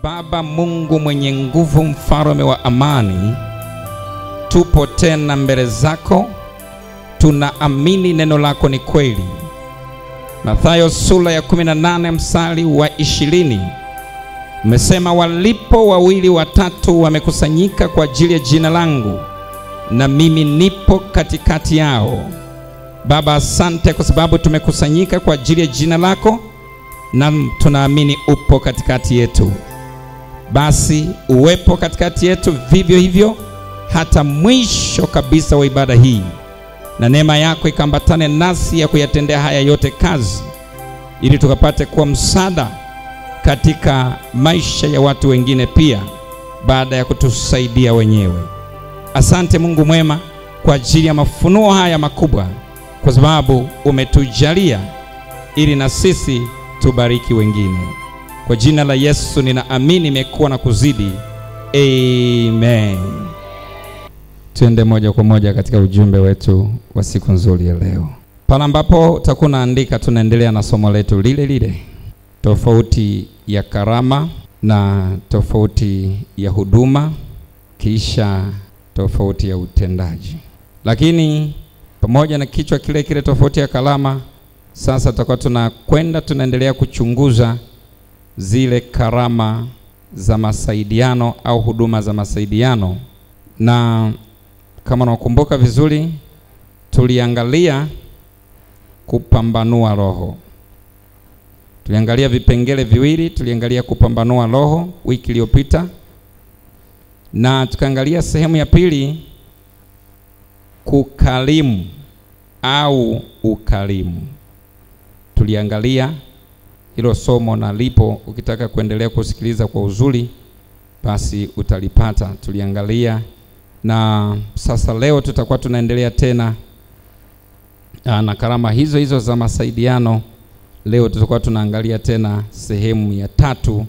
Baba Mungu mwenye nguvu, mfalme wa amani, tupo tena mbele zako. Tunaamini neno lako ni kweli. Mathayo sura ya 18 mstari wa 20 umesema, walipo wawili watatu wamekusanyika kwa ajili ya jina langu, na mimi nipo katikati yao. Baba, asante kwa sababu tumekusanyika kwa ajili ya jina lako, na tunaamini upo katikati yetu. Basi uwepo katikati yetu vivyo hivyo hata mwisho kabisa wa ibada hii, na neema yako ikambatane nasi ya kuyatendea haya yote kazi, ili tukapate kuwa msaada katika maisha ya watu wengine pia, baada ya kutusaidia wenyewe. Asante Mungu mwema kwa ajili ya mafunuo haya makubwa, kwa sababu umetujalia ili na sisi tubariki wengine. Kwa jina la Yesu ninaamini imekuwa na kuzidi. Amen. Tuende moja kwa moja katika ujumbe wetu wa siku nzuri ya leo. Pale ambapo utakuwa unaandika, tunaendelea na somo letu lile lile, tofauti ya karama na tofauti ya huduma, kisha tofauti ya utendaji. Lakini pamoja na kichwa kile kile, tofauti ya karama, sasa tutakuwa tunaendelea kuchunguza zile karama za masaidiano au huduma za masaidiano. Na kama unakumbuka vizuri, tuliangalia kupambanua roho. Tuliangalia vipengele viwili. Tuliangalia kupambanua roho wiki iliyopita, na tukaangalia sehemu ya pili, kukarimu au ukarimu. Tuliangalia hilo somo na lipo, ukitaka kuendelea kusikiliza kwa uzuri basi utalipata. Tuliangalia, na sasa leo tutakuwa tunaendelea tena na karama hizo hizo za masaidiano. Leo tutakuwa tunaangalia tena sehemu ya 3,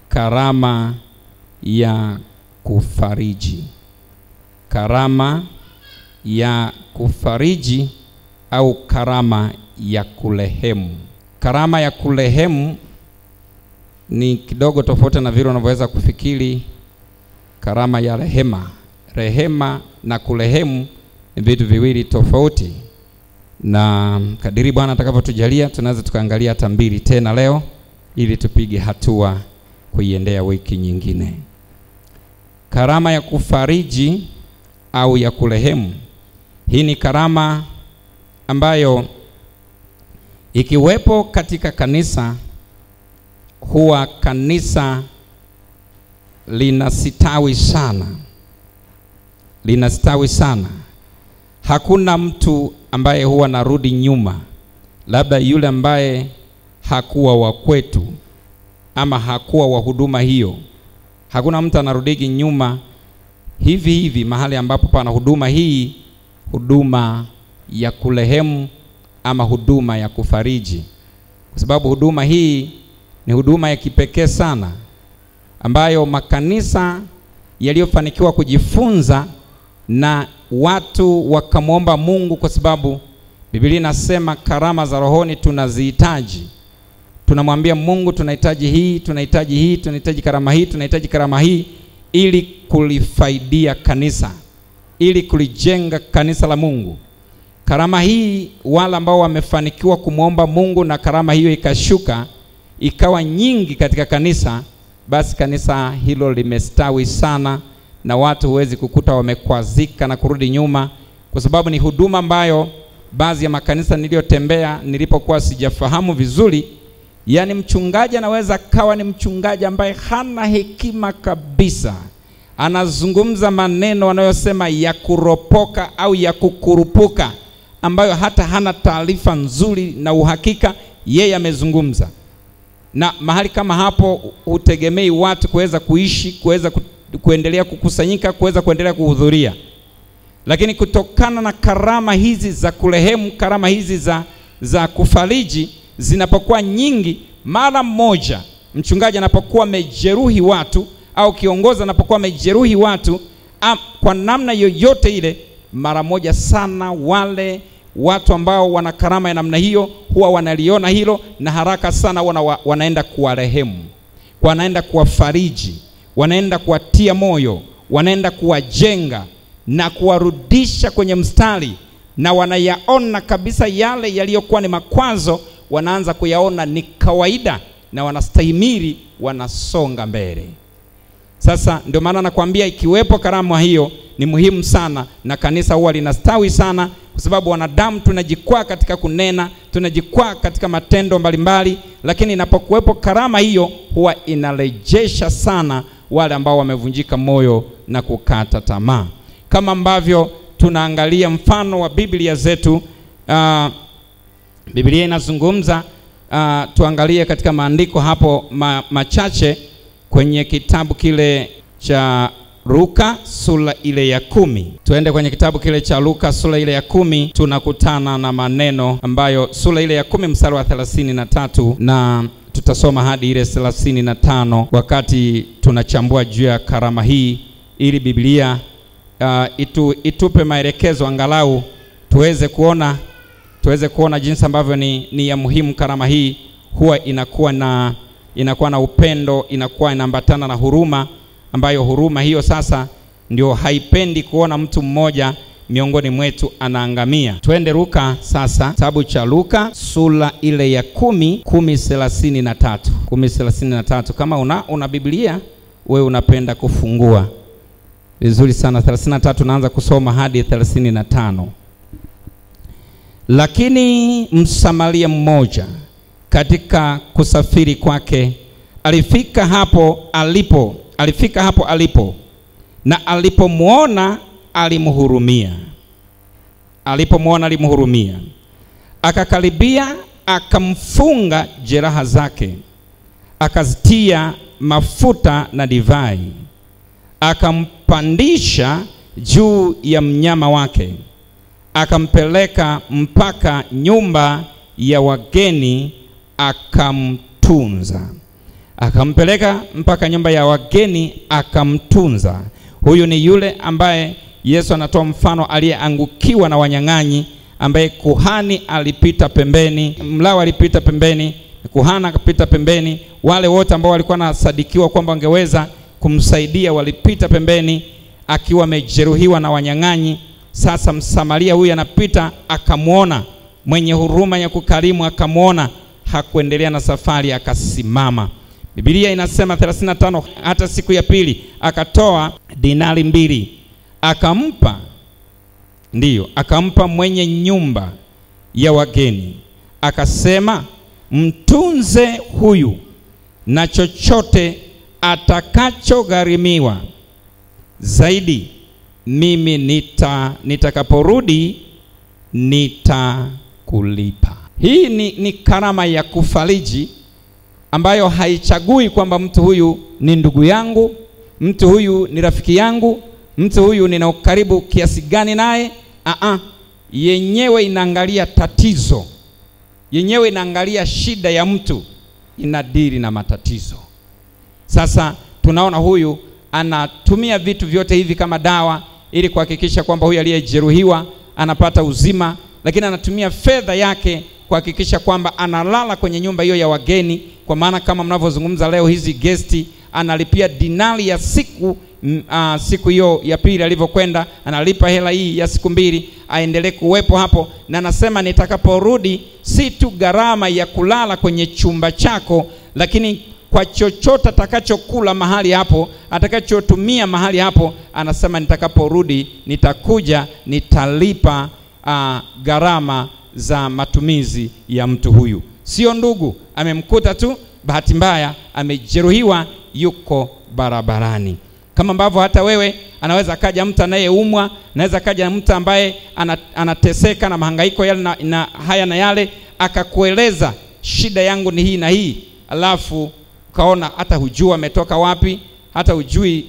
karama ya kufariji. Karama ya kufariji au karama ya kurehemu. Karama ya kurehemu ni kidogo tofauti na vile unavyoweza kufikiri. Karama ya rehema na kurehemu ni vitu viwili tofauti, na kadiri Bwana atakavyotujalia tunaweza tukaangalia hata 2 tena leo, ili tupige hatua kuiendea wiki nyingine. Karama ya kufariji au ya kurehemu, hii ni karama ambayo ikiwepo katika kanisa, huwa kanisa linastawi sana. Hakuna mtu ambaye huwa narudi nyuma, labda yule ambaye hakuwa wa kwetu ama hakuwa wa huduma hiyo. Hakuna mtu anarudiki nyuma hivi mahali ambapo pana huduma hii, huduma ya kurehemu ama huduma ya kufariji, kwa sababu huduma hii ni huduma ya kipekee sana, ambayo makanisa yaliyofanikiwa kujifunza na watu wakamwomba Mungu, kwa sababu Biblia inasema karama za rohoni tunazihitaji. Tunamwambia Mungu tunahitaji hii, tunahitaji karama hii ili kulifaidia kanisa, ili kulijenga kanisa la Mungu. Karama hii, wala ambao wamefanikiwa kumwomba Mungu na karama hiyo ikashuka ikawa nyingi katika kanisa, basi kanisa hilo limestawi sana, na watu huwezi kukuta wamekwazika na kurudi nyuma, kwa sababu ni huduma ambayo baadhi ya makanisa niliyotembea nilipokuwa sijafahamu vizuri. Yani mchungaji anaweza kawa ni mchungaji ambaye hana hekima kabisa, anazungumza maneno anayosema ya kuropoka au ya kukurupuka, ambayo hata hana taarifa nzuri na uhakika yeye amezungumza. Na mahali kama hapo utegemei watu kuweza kuishi, kuweza kuendelea kukusanyika, kuweza kuendelea kuhudhuria. Lakini kutokana na karama hizi za kurehemu, karama hizi za kufariji zinapokuwa nyingi, mara moja mchungaji anapokuwa amejeruhi watu au kiongozi anapokuwa amejeruhi watu kwa namna yoyote ile, mara moja sana wale watu ambao wana karama ya namna hiyo huwa wanaliona hilo na haraka sana wanaenda kuwarehemu. wanaenda kuwafariji, wanaenda kuwatia moyo, wanaenda kuwajenga na kuwarudisha kwenye mstari, na wanayaona kabisa yale yaliyokuwa ni makwazo, wanaanza kuyaona ni kawaida na wanastahimili, wanasonga mbele. Sasa ndio maana nakwambia ikiwepo karama hiyo ni muhimu sana, na kanisa huwa linastawi sana, kwa sababu wanadamu tunajikwaa katika kunena, tunajikwaa katika matendo mbalimbali, lakini inapokuwepo karama hiyo huwa inarejesha sana wale ambao wamevunjika moyo na kukata tamaa. Kama ambavyo tunaangalia mfano wa Biblia zetu, Biblia inazungumza, tuangalie katika maandiko hapo machache kwenye kitabu kile cha Luka sura ile ya 10. Tuende kwenye kitabu kile cha Luka sura ile ya 10, tunakutana na maneno ambayo sura ile ya 10 mstari wa 33 na tutasoma hadi ile 35 wakati tunachambua juu ya karama hii, ili Biblia itupe maelekezo angalau tuweze kuona jinsi ambavyo ni ya muhimu. Karama hii huwa inakuwa na upendo, inakuwa inaambatana na huruma, ambayo huruma hiyo sasa ndio haipendi kuona mtu mmoja miongoni mwetu anaangamia. Twende Luka sasa, kitabu cha Luka sura ile ya 10:33. Kama una Biblia wewe unapenda kufungua vizuri sana. 33 naanza kusoma hadi 35. Lakini Msamaria mmoja katika kusafiri kwake alifika hapo alipo, na alipomwona alimhurumia. Akakaribia, akamfunga jeraha zake, akazitia mafuta na divai, akampandisha juu ya mnyama wake, akampeleka mpaka nyumba ya wageni, akamtunza. Huyu ni yule ambaye Yesu anatoa mfano, aliyeangukiwa na wanyang'anyi, ambaye kuhani alipita pembeni, Mlawi alipita pembeni, kuhani akapita pembeni, wale wote ambao walikuwa nasadikiwa kwamba wangeweza kumsaidia walipita pembeni, akiwa amejeruhiwa na wanyang'anyi. Sasa Msamaria huyu anapita, akamwona, mwenye huruma ya kukarimu akamwona, hakuendelea na safari, akasimama. Biblia inasema 35, hata siku ya pili akatoa dinari 2 akampa mwenye nyumba ya wageni, akasema, mtunze huyu, na chochote atakachogharimiwa zaidi mimi nitakaporudi nitakulipa. Hii ni karama ya kufariji ambayo haichagui kwamba mtu huyu ni ndugu yangu, mtu huyu ni rafiki yangu, mtu huyu nina ukaribu kiasi gani naye. Yenyewe inaangalia tatizo, yenyewe inaangalia shida ya mtu, inadili na matatizo. Sasa tunaona huyu anatumia vitu vyote hivi kama dawa ili kuhakikisha kwamba huyu aliyejeruhiwa anapata uzima, lakini anatumia fedha yake kuhakikisha kwamba analala kwenye nyumba hiyo ya wageni. Kwa maana kama mnavyozungumza leo, hizi guesti analipia dinari ya siku hiyo ya pili alivyokwenda, analipa hela hii ya siku 2 aendelee kuwepo hapo. Na anasema nitakaporudi, si tu gharama ya kulala kwenye chumba chako, lakini kwa chochote atakachokula mahali hapo, atakachotumia mahali hapo, anasema nitakaporudi nitakuja nitalipa gharama za matumizi ya mtu huyu. Sio ndugu amemkuta tu bahati mbaya amejeruhiwa, yuko barabarani. Kama ambavyo hata wewe anaweza kaja mtu anayeumwa, anaweza kaja mtu ambaye anateseka na mahangaiko yale na haya na yale, akakueleza shida yangu ni hii na hii, alafu kaona hata hujua ametoka wapi, hata hujui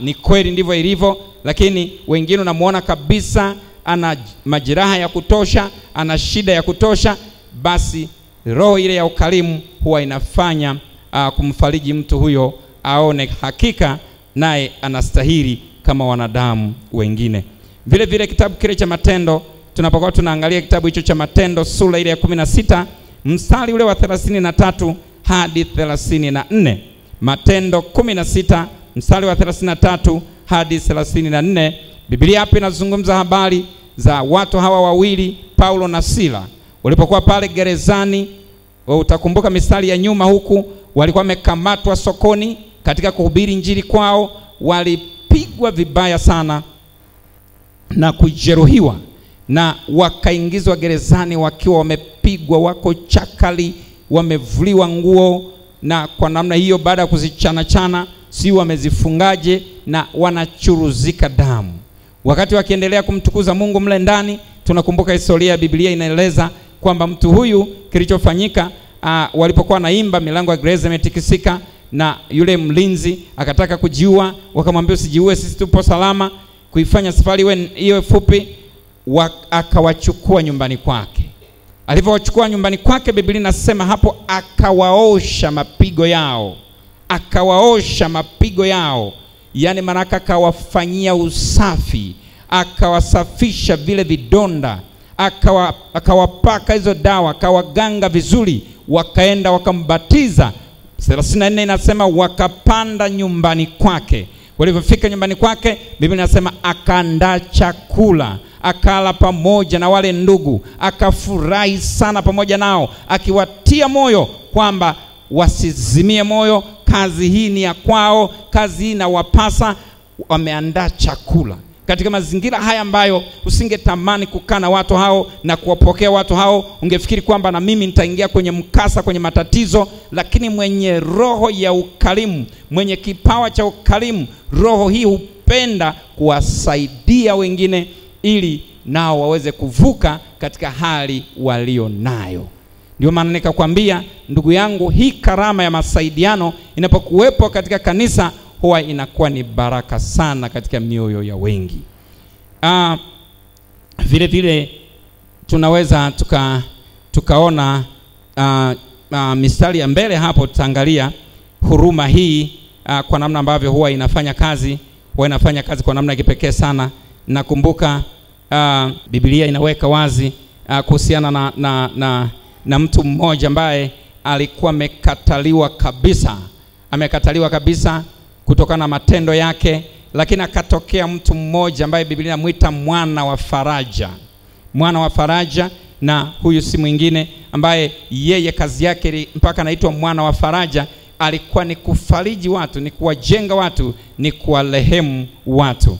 ni kweli ndivyo ilivyo. Lakini wengine unamuona kabisa ana majeraha ya kutosha, ana shida ya kutosha, basi roho ile ya ukarimu huwa inafanya kumfariji mtu huyo, aone hakika naye anastahili kama wanadamu wengine. Vile vile kitabu kile cha Matendo, tunapokuwa tunaangalia kitabu hicho cha Matendo sura ile ya 16 mstari ule wa 33 hadi 34, Matendo 16 mstari wa 33 hadi 34. Biblia hapa inazungumza habari za watu hawa wawili, Paulo na Sila, walipokuwa pale gerezani. Utakumbuka mistari ya nyuma huku, walikuwa wamekamatwa sokoni katika kuhubiri injili kwao, walipigwa vibaya sana na kujeruhiwa, na wakaingizwa gerezani wakiwa wamepigwa, wako chakali, wamevuliwa nguo, na kwa namna hiyo baada ya kuzichana si wamezifungaje, na wanachuruzika damu. Wakati wakiendelea kumtukuza Mungu mle ndani, tunakumbuka historia ya Biblia inaeleza kwamba mtu huyu kilichofanyika, walipokuwa naimba milango ya gereza imetikisika, na yule mlinzi akataka kujiua. Wakamwambia usijiue, sisi tupo salama. Kuifanya safari iwe fupi, akawachukua nyumbani kwake. Alipowachukua nyumbani kwake, Biblia inasema hapo akawaosha mapigo yao. Akawaosha mapigo yao, yani manaka akawafanyia usafi, akawasafisha vile vidonda, akawapaka hizo dawa, akawaganga vizuri, wakaenda wakambatiza. 34 inasema wakapanda nyumbani kwake. Walipofika nyumbani kwake, Biblia inasema akaandaa chakula, akala pamoja na wale ndugu, akafurahi sana pamoja nao, akiwatia moyo kwamba wasizimie moyo, kazi hii ni ya kwao, kazi hii inawapasa. Wameandaa chakula katika mazingira haya ambayo usingetamani kukaa na watu hao na kuwapokea watu hao. Ungefikiri kwamba na mimi nitaingia kwenye mkasa, kwenye matatizo, lakini mwenye roho ya ukarimu, mwenye kipawa cha ukarimu, roho hii hupenda kuwasaidia wengine ili nao waweze kuvuka katika hali walio nayo. Ndio maana nikakwambia ndugu yangu, hii karama ya masaidiano inapokuwepo katika kanisa huwa inakuwa ni baraka sana katika mioyo ya wengi. Vile vile tunaweza tukaona mistari ya mbele hapo, tutaangalia huruma hii kwa namna ambavyo huwa inafanya kazi kwa namna ya kipekee sana. Nakumbuka Biblia inaweka wazi kuhusiana na mtu mmoja ambaye alikuwa amekataliwa kabisa kutokana na matendo yake, lakini akatokea mtu mmoja ambaye Biblia inamuita mwana wa faraja. Na huyu si mwingine ambaye yeye kazi yake mpaka anaitwa mwana wa faraja, alikuwa ni kufariji watu, ni kuwajenga watu, ni kuwarehemu watu.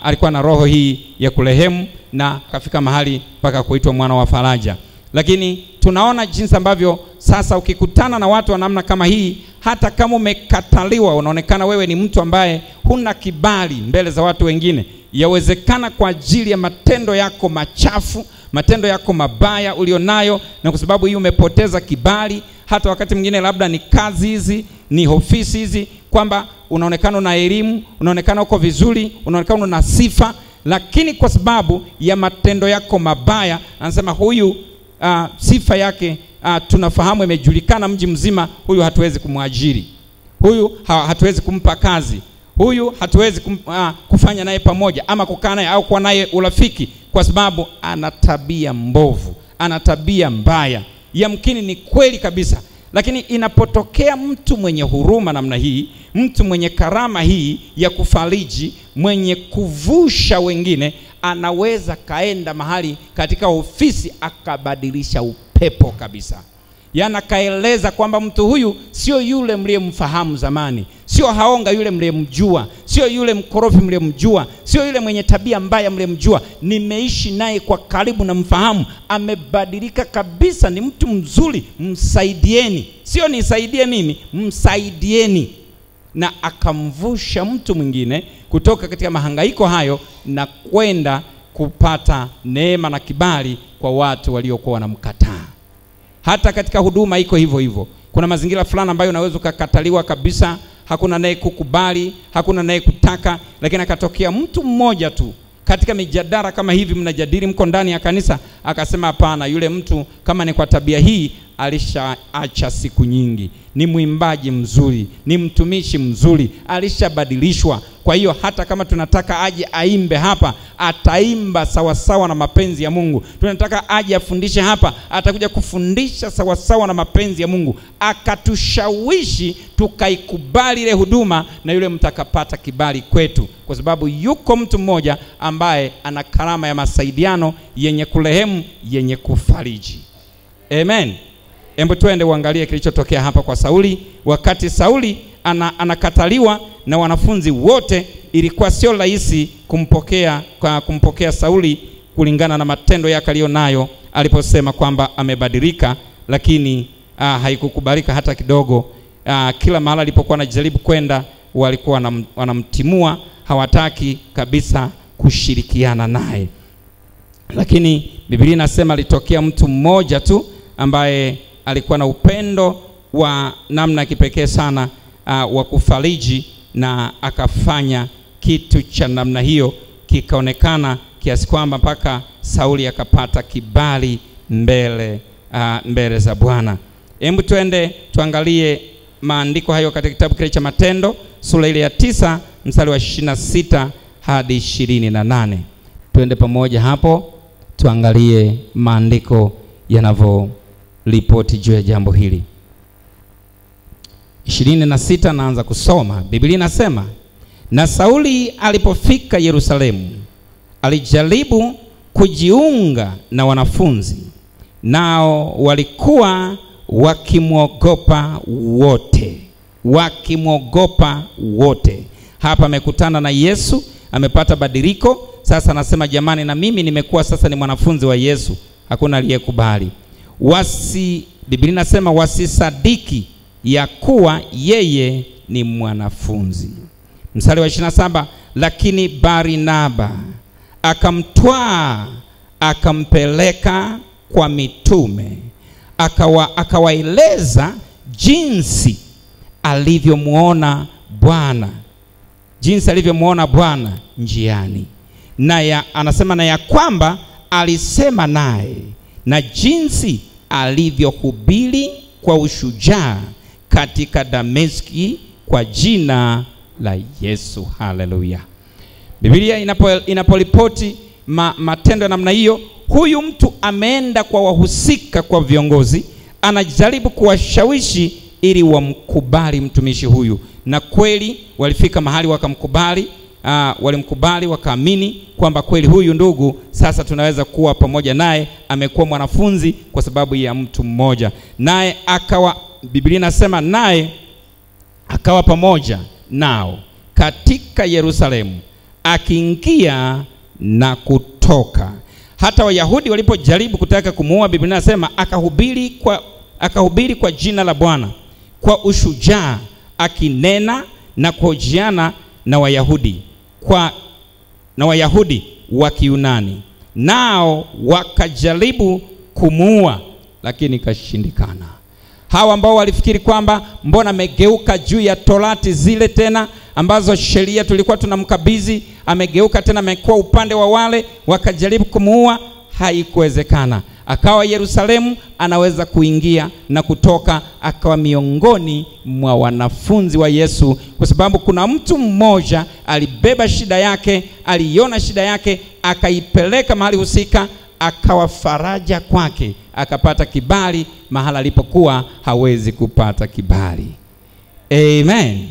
Alikuwa na roho hii ya kurehemu na kafika mahali mpaka kuitwa mwana wa faraja. Lakini tunaona jinsi ambavyo sasa ukikutana na watu wa namna kama hii, hata kama umekataliwa, unaonekana wewe ni mtu ambaye huna kibali mbele za watu wengine. Yawezekana kwa ajili ya matendo yako machafu, matendo yako mabaya ulionayo, na kwa sababu hiyo umepoteza kibali. Hata wakati mwingine labda ni kazi hizi, ni ofisi hizi, kwamba unaonekana na elimu, unaonekana uko vizuri, unaonekana na sifa, lakini kwa sababu ya matendo yako mabaya, anasema huyu sifa yake tunafahamu, imejulikana mji mzima, huyu hatuwezi kumwajiri, huyu hatuwezi kumpa kazi, huyu hatuwezi kufanya naye pamoja ama kukaa naye au kuwa naye urafiki, kwa sababu ana tabia mbovu, ana tabia mbaya. Yamkini ni kweli kabisa, lakini inapotokea mtu mwenye huruma namna hii, mtu mwenye karama hii ya kufariji, mwenye kuvusha wengine, anaweza kaenda mahali katika ofisi akabadilisha upepo kabisa. Yana kaeleza kwamba mtu huyu sio yule mliyemfahamu zamani, sio haonga yule mliyemjua, sio yule mkorofi mliyemjua, sio yule mwenye tabia mbaya mliyemjua. Nimeishi naye kwa karibu na mfahamu, amebadilika kabisa, ni mtu mzuri, msaidieni. Sio nisaidie mimi, msaidieni. Na akamvusha mtu mwingine kutoka katika mahangaiko hayo na kwenda kupata neema na kibali kwa watu waliokuwa wanamkataa. Hata katika huduma iko hivyo hivyo. Kuna mazingira fulani ambayo unaweza ukakataliwa kabisa, hakuna naye kukubali, hakuna naye kutaka, lakini akatokea mtu mmoja tu katika mijadala kama hivi, mnajadili mko ndani ya kanisa, akasema hapana, yule mtu kama ni kwa tabia hii alishaacha siku nyingi, ni mwimbaji mzuri, ni mtumishi mzuri, alishabadilishwa. Kwa hiyo hata kama tunataka aje aimbe hapa, ataimba sawasawa na mapenzi ya Mungu. Tunataka aje afundishe hapa, atakuja kufundisha sawasawa na mapenzi ya Mungu. Akatushawishi tukaikubali ile huduma, na yule mtakapata kibali kwetu, kwa sababu yuko mtu mmoja ambaye ana karama ya masaidiano, yenye kurehemu, yenye kufariji. Amen. Hebu tuende uangalie kilichotokea hapa kwa Sauli. Wakati Sauli anakataliwa na wanafunzi wote, ilikuwa sio rahisi kumpokea Sauli kulingana na matendo yake aliyonayo aliposema kwamba amebadilika, lakini haikukubalika hata kidogo. Kila mahali alipokuwa anajaribu kwenda, walikuwa wanamtimua, hawataki kabisa kushirikiana naye. Lakini Biblia inasema alitokea mtu mmoja tu ambaye alikuwa na upendo wa namna kipekee sana wa kufariji, na akafanya kitu cha namna hiyo, kikaonekana kiasi kwamba mpaka Sauli akapata kibali mbele za Bwana. Hebu tuende tuangalie maandiko hayo katika kitabu kile cha Matendo sura ile ya 9 mstari wa 26 hadi 28. Tuende pamoja hapo tuangalie maandiko yanavyoripoti juu ya jambo hili. 26 naanza kusoma. Biblia inasema, na Sauli alipofika Yerusalemu, alijaribu kujiunga na wanafunzi, nao walikuwa wakimwogopa wote. Hapa amekutana na Yesu, amepata badiliko. Sasa anasema, jamani, na mimi nimekuwa sasa ni mwanafunzi wa Yesu. Hakuna aliyekubali. Biblia inasema wasisadiki ya kuwa yeye ni mwanafunzi. Mstari wa 27, lakini Barnaba akamtwaa akampeleka kwa mitume, akawaeleza jinsi alivyomuona Bwana njiani, anasema na ya kwamba alisema naye, na jinsi alivyohubiri kwa ushujaa katika Dameski kwa jina la Yesu. Haleluya. Biblia inaporipoti matendo ya namna hiyo, huyu mtu ameenda kwa wahusika, kwa viongozi, anajaribu kuwashawishi ili wamkubali mtumishi huyu, na kweli walifika mahali wakamkubali. Walimkubali, wakaamini kwamba kweli huyu ndugu sasa tunaweza kuwa pamoja naye, amekuwa mwanafunzi kwa sababu ya mtu mmoja. Naye Biblia inasema naye akawa pamoja nao katika Yerusalemu, akiingia na kutoka. Hata Wayahudi walipojaribu kutaka kumuua, Biblia inasema akahubiri kwa jina la Bwana kwa ushujaa, akinena na kuhojiana na Wayahudi wa Kiyunani, nao wakajaribu kumuua, lakini kashindikana. Hawa ambao walifikiri kwamba mbona amegeuka juu ya torati zile tena ambazo sheria tulikuwa tunamkabidhi, amegeuka tena amekuwa upande wa wale, wakajaribu kumuua, haikuwezekana. Akawa Yerusalemu, anaweza kuingia na kutoka, akawa miongoni mwa wanafunzi wa Yesu, kwa sababu kuna mtu mmoja alibeba shida yake, aliona shida yake, akaipeleka mahali husika, akawa faraja kwake, akapata kibali mahala alipokuwa hawezi kupata kibali. Amen.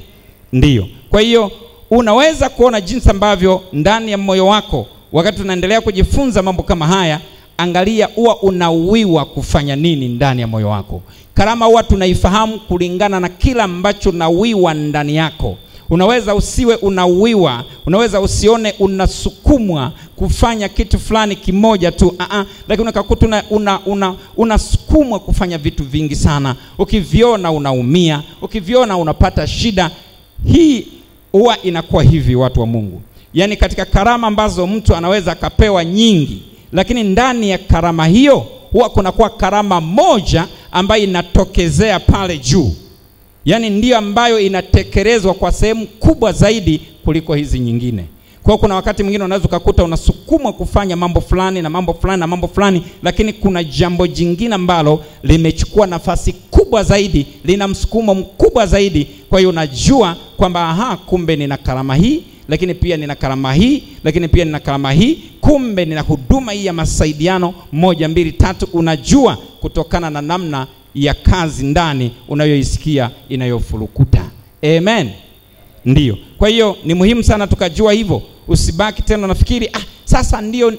Ndiyo. Kwa hiyo unaweza kuona jinsi ambavyo ndani ya moyo wako, wakati tunaendelea kujifunza mambo kama haya, angalia huwa unawiwa kufanya nini ndani ya moyo wako. Karama huwa tunaifahamu kulingana na kila ambacho unawiwa ndani yako. Unaweza usiwe unawiwa, unaweza usione unasukumwa kufanya kitu fulani kimoja tu, lakini ukakuta unasukumwa kufanya vitu vingi sana. Ukiviona unaumia, ukiviona unapata shida. Hii huwa inakuwa hivi, watu wa Mungu. Yaani katika karama ambazo mtu anaweza akapewa nyingi, lakini ndani ya karama hiyo huwa kunakuwa karama moja ambayo inatokezea pale juu. Yaani ndiyo ambayo inatekelezwa kwa sehemu kubwa zaidi kuliko hizi nyingine. Kwa kuna wakati mwingine unaweza kukuta unasukumwa kufanya mambo fulani na mambo fulani na mambo fulani, lakini kuna jambo jingine ambalo limechukua nafasi kubwa zaidi, lina msukumo mkubwa zaidi. Kwa hiyo unajua kwamba kumbe nina karama hii, lakini pia nina karama hii, lakini pia nina karama hii, kumbe nina huduma hii ya masaidiano 1 2 3. Unajua kutokana na namna ya kazi ndani unayoisikia inayofurukuta. Amen. Ndiyo. Kwa hiyo ni muhimu sana tukajua hivyo. Usibaki tena nafikiri sasa ndio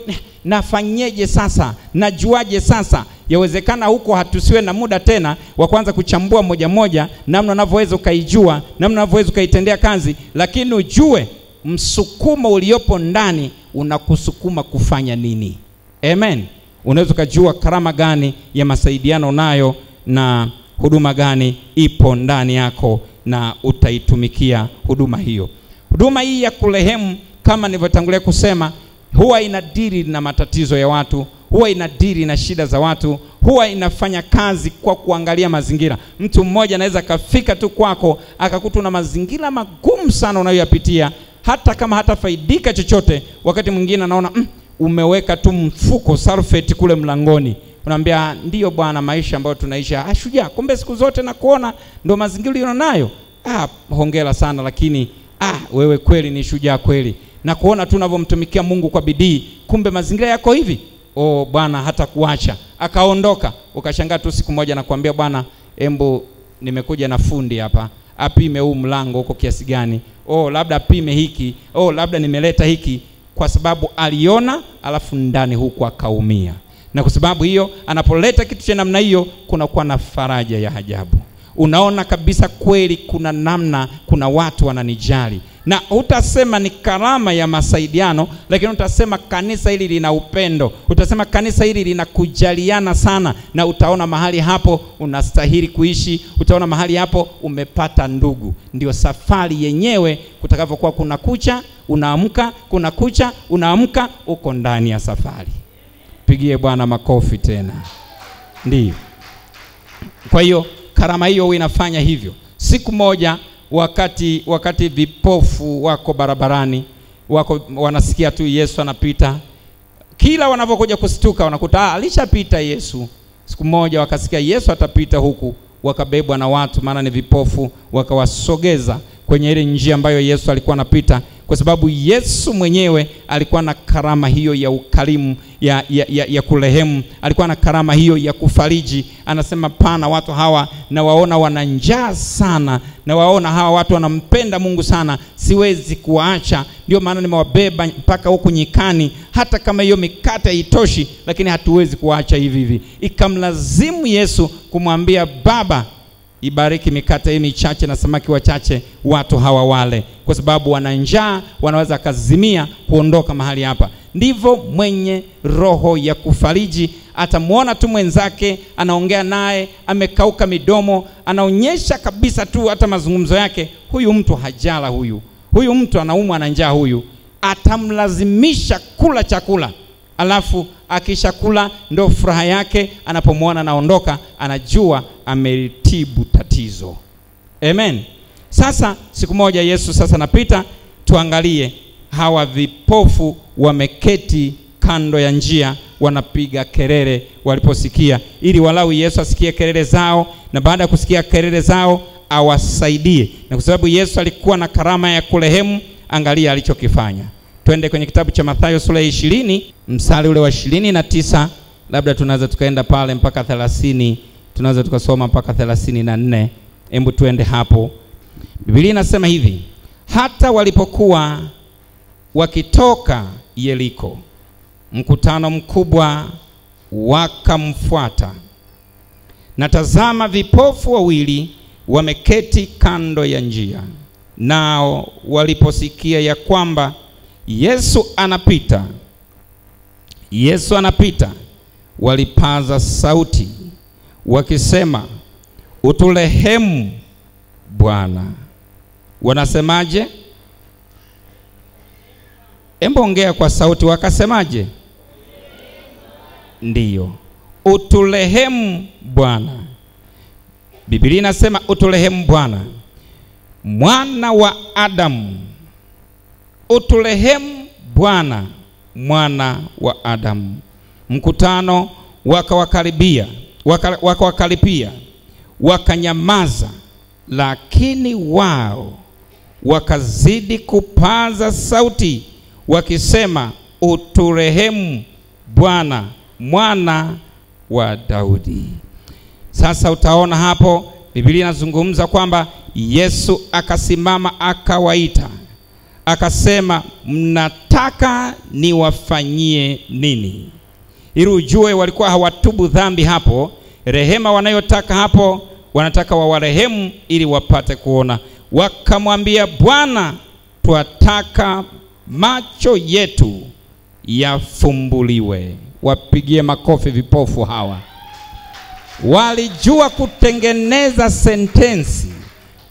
nafanyeje sasa? Najuaje sasa? Yawezekana huko hatusiwe na muda tena wa kwanza kuchambua moja moja namna unavyoweza ukaijua, namna unavyoweza ukaitendea kazi, lakini ujue msukumo uliopo ndani unakusukuma kufanya nini. Amen. Unaweza kujua karama gani ya masaidiano nayo na huduma gani ipo ndani yako na utaitumikia huduma hiyo. Huduma hii ya kurehemu, kama nilivyotangulia kusema, huwa inadili na matatizo ya watu, huwa inadili na shida za watu, huwa inafanya kazi kwa kuangalia mazingira. Mtu mmoja anaweza kafika tu kwako akakuta na mazingira magumu sana unayoyapitia, hata kama hatafaidika chochote. Wakati mwingine anaona umeweka tu mfuko sulfate kule mlangoni, unaambia ndio bwana, maisha ambayo tunaisha shujaa, kumbe siku zote na kuona ndo mazingira unayo. Hongera sana, lakini wewe kweli ni shujaa kweli, na kuona tu unavyomtumikia Mungu kwa bidii, kumbe mazingira yako hivi. Bwana hata kuacha akaondoka. Ukashangaa tu siku moja nakwambia, bwana embo nimekuja na fundi hapa, apime huu mlango uko kiasi gani, labda apime hiki, labda nimeleta hiki, kwa sababu aliona alafu ndani huku akaumia. Na kwa sababu hiyo anapoleta kitu cha namna hiyo kuna kuwa na faraja ya ajabu. Unaona kabisa kweli kuna namna, kuna watu wananijali. Na utasema ni karama ya masaidiano, lakini utasema kanisa hili lina upendo, utasema kanisa hili lina kujaliana sana, na utaona mahali hapo unastahili kuishi, utaona mahali hapo umepata ndugu. Ndio safari yenyewe kutakavyokuwa, kuna kucha unaamka, kuna kucha unaamka, uko ndani ya safari. Pigie Bwana makofi tena. Ndio. Kwa hiyo karama hiyo inafanya hivyo. Siku moja wakati vipofu wako barabarani, wanasikia tu Yesu anapita, kila wanapokuja kustuka wanakuta alishapita Yesu. Siku moja wakasikia Yesu atapita huku, wakabebwa na watu, maana ni vipofu, wakawasogeza kwenye ile njia ambayo Yesu alikuwa anapita, kwa sababu Yesu mwenyewe alikuwa na karama hiyo ya ukarimu, ya kurehemu. Alikuwa na karama hiyo ya kufariji. Anasema pana, watu hawa na waona wana njaa sana, na waona hawa watu wanampenda Mungu sana, siwezi kuwaacha, ndio maana nimewabeba mpaka huku nyikani. Hata kama hiyo mikate haitoshi, lakini hatuwezi kuacha hivi hivi. Ikamlazimu Yesu kumwambia Baba, ibariki mikate hii michache na samaki wachache, watu hawa wale, kwa sababu wana njaa, wanaweza kazimia kuondoka mahali hapa. Ndivyo mwenye roho ya kufariji atamuona tu mwenzake anaongea naye amekauka midomo, anaonyesha kabisa tu hata mazungumzo yake, huyu mtu hajala, huyu mtu anaumwa na njaa, huyu atamlazimisha kula chakula. Alafu akishakula ndo furaha yake, anapomwona naondoka anajua amelitibu tatizo. Amen. Sasa siku moja Yesu sasa napita, tuangalie hawa vipofu wameketi kando ya njia, wanapiga kelele waliposikia, ili walau Yesu asikie kelele zao, na baada ya kusikia kelele zao awasaidie. Na kwa sababu Yesu alikuwa na karama ya kurehemu, angalia alichokifanya. Twende kwenye kitabu cha Mathayo sura ya 20, mstari ule wa 29, labda tunaweza tukaenda pale mpaka 30, tunaweza tukasoma mpaka 34. Hebu tuende hapo. Biblia inasema hivi: hata walipokuwa wakitoka Yeriko, mkutano mkubwa wakamfuata, na tazama, vipofu wawili wameketi kando ya njia. Nao waliposikia ya kwamba Yesu anapita, walipaza sauti wakisema, uturehemu Bwana. Wanasemaje? Hebu ongea kwa sauti. Wakasemaje? Ndiyo, uturehemu Bwana. Biblia inasema uturehemu Bwana, Mwana wa Adamu, uturehemu Bwana, mwana wa Adamu. Mkutano wakawakaripia, wakanyamaza, lakini wao wakazidi kupaza sauti wakisema, uturehemu Bwana, mwana wa Daudi. Sasa utaona hapo Biblia inazungumza kwamba Yesu akasimama akawaita, akasema, mnataka niwafanyie nini? Ili ujue walikuwa hawatubu dhambi hapo. Rehema wanayotaka hapo, wanataka wawarehemu ili wapate kuona. Wakamwambia, Bwana, twataka macho yetu yafumbuliwe. Wapigie makofi vipofu hawa. Walijua kutengeneza sentensi.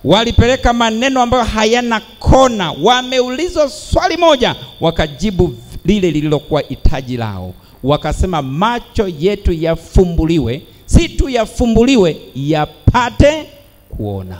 Walipeleka maneno ambayo hayana kona. Wameulizwa swali moja, wakajibu lile lililokuwa hitaji lao. Wakasema, macho yetu yafumbuliwe. Si tu yafumbuliwe, yapate kuona.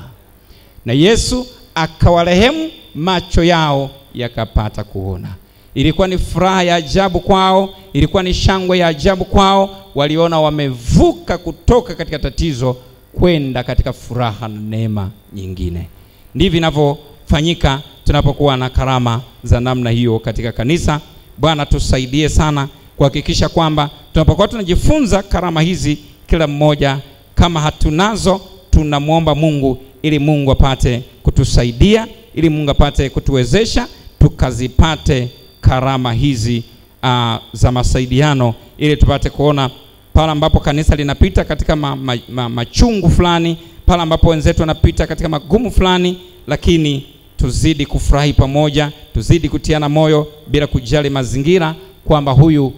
Na Yesu akawarehemu, macho yao yakapata kuona. Ilikuwa ni furaha ya ajabu kwao, ilikuwa ni shangwe ya ajabu kwao. Waliona wamevuka kutoka katika tatizo kwenda katika furaha na neema nyingine. Ndivyo inavyofanyika tunapokuwa na karama za namna hiyo katika kanisa. Bwana tusaidie sana kuhakikisha kwamba tunapokuwa tunajifunza karama hizi, kila mmoja kama hatunazo, tunamwomba Mungu ili Mungu apate kutusaidia, ili Mungu apate kutuwezesha tukazipate karama hizi za masaidiano, ili tupate kuona pale ambapo kanisa linapita katika machungu fulani, pale ambapo wenzetu wanapita katika magumu fulani, lakini tuzidi kufurahi pamoja, tuzidi kutiana moyo bila kujali mazingira, kwamba huyu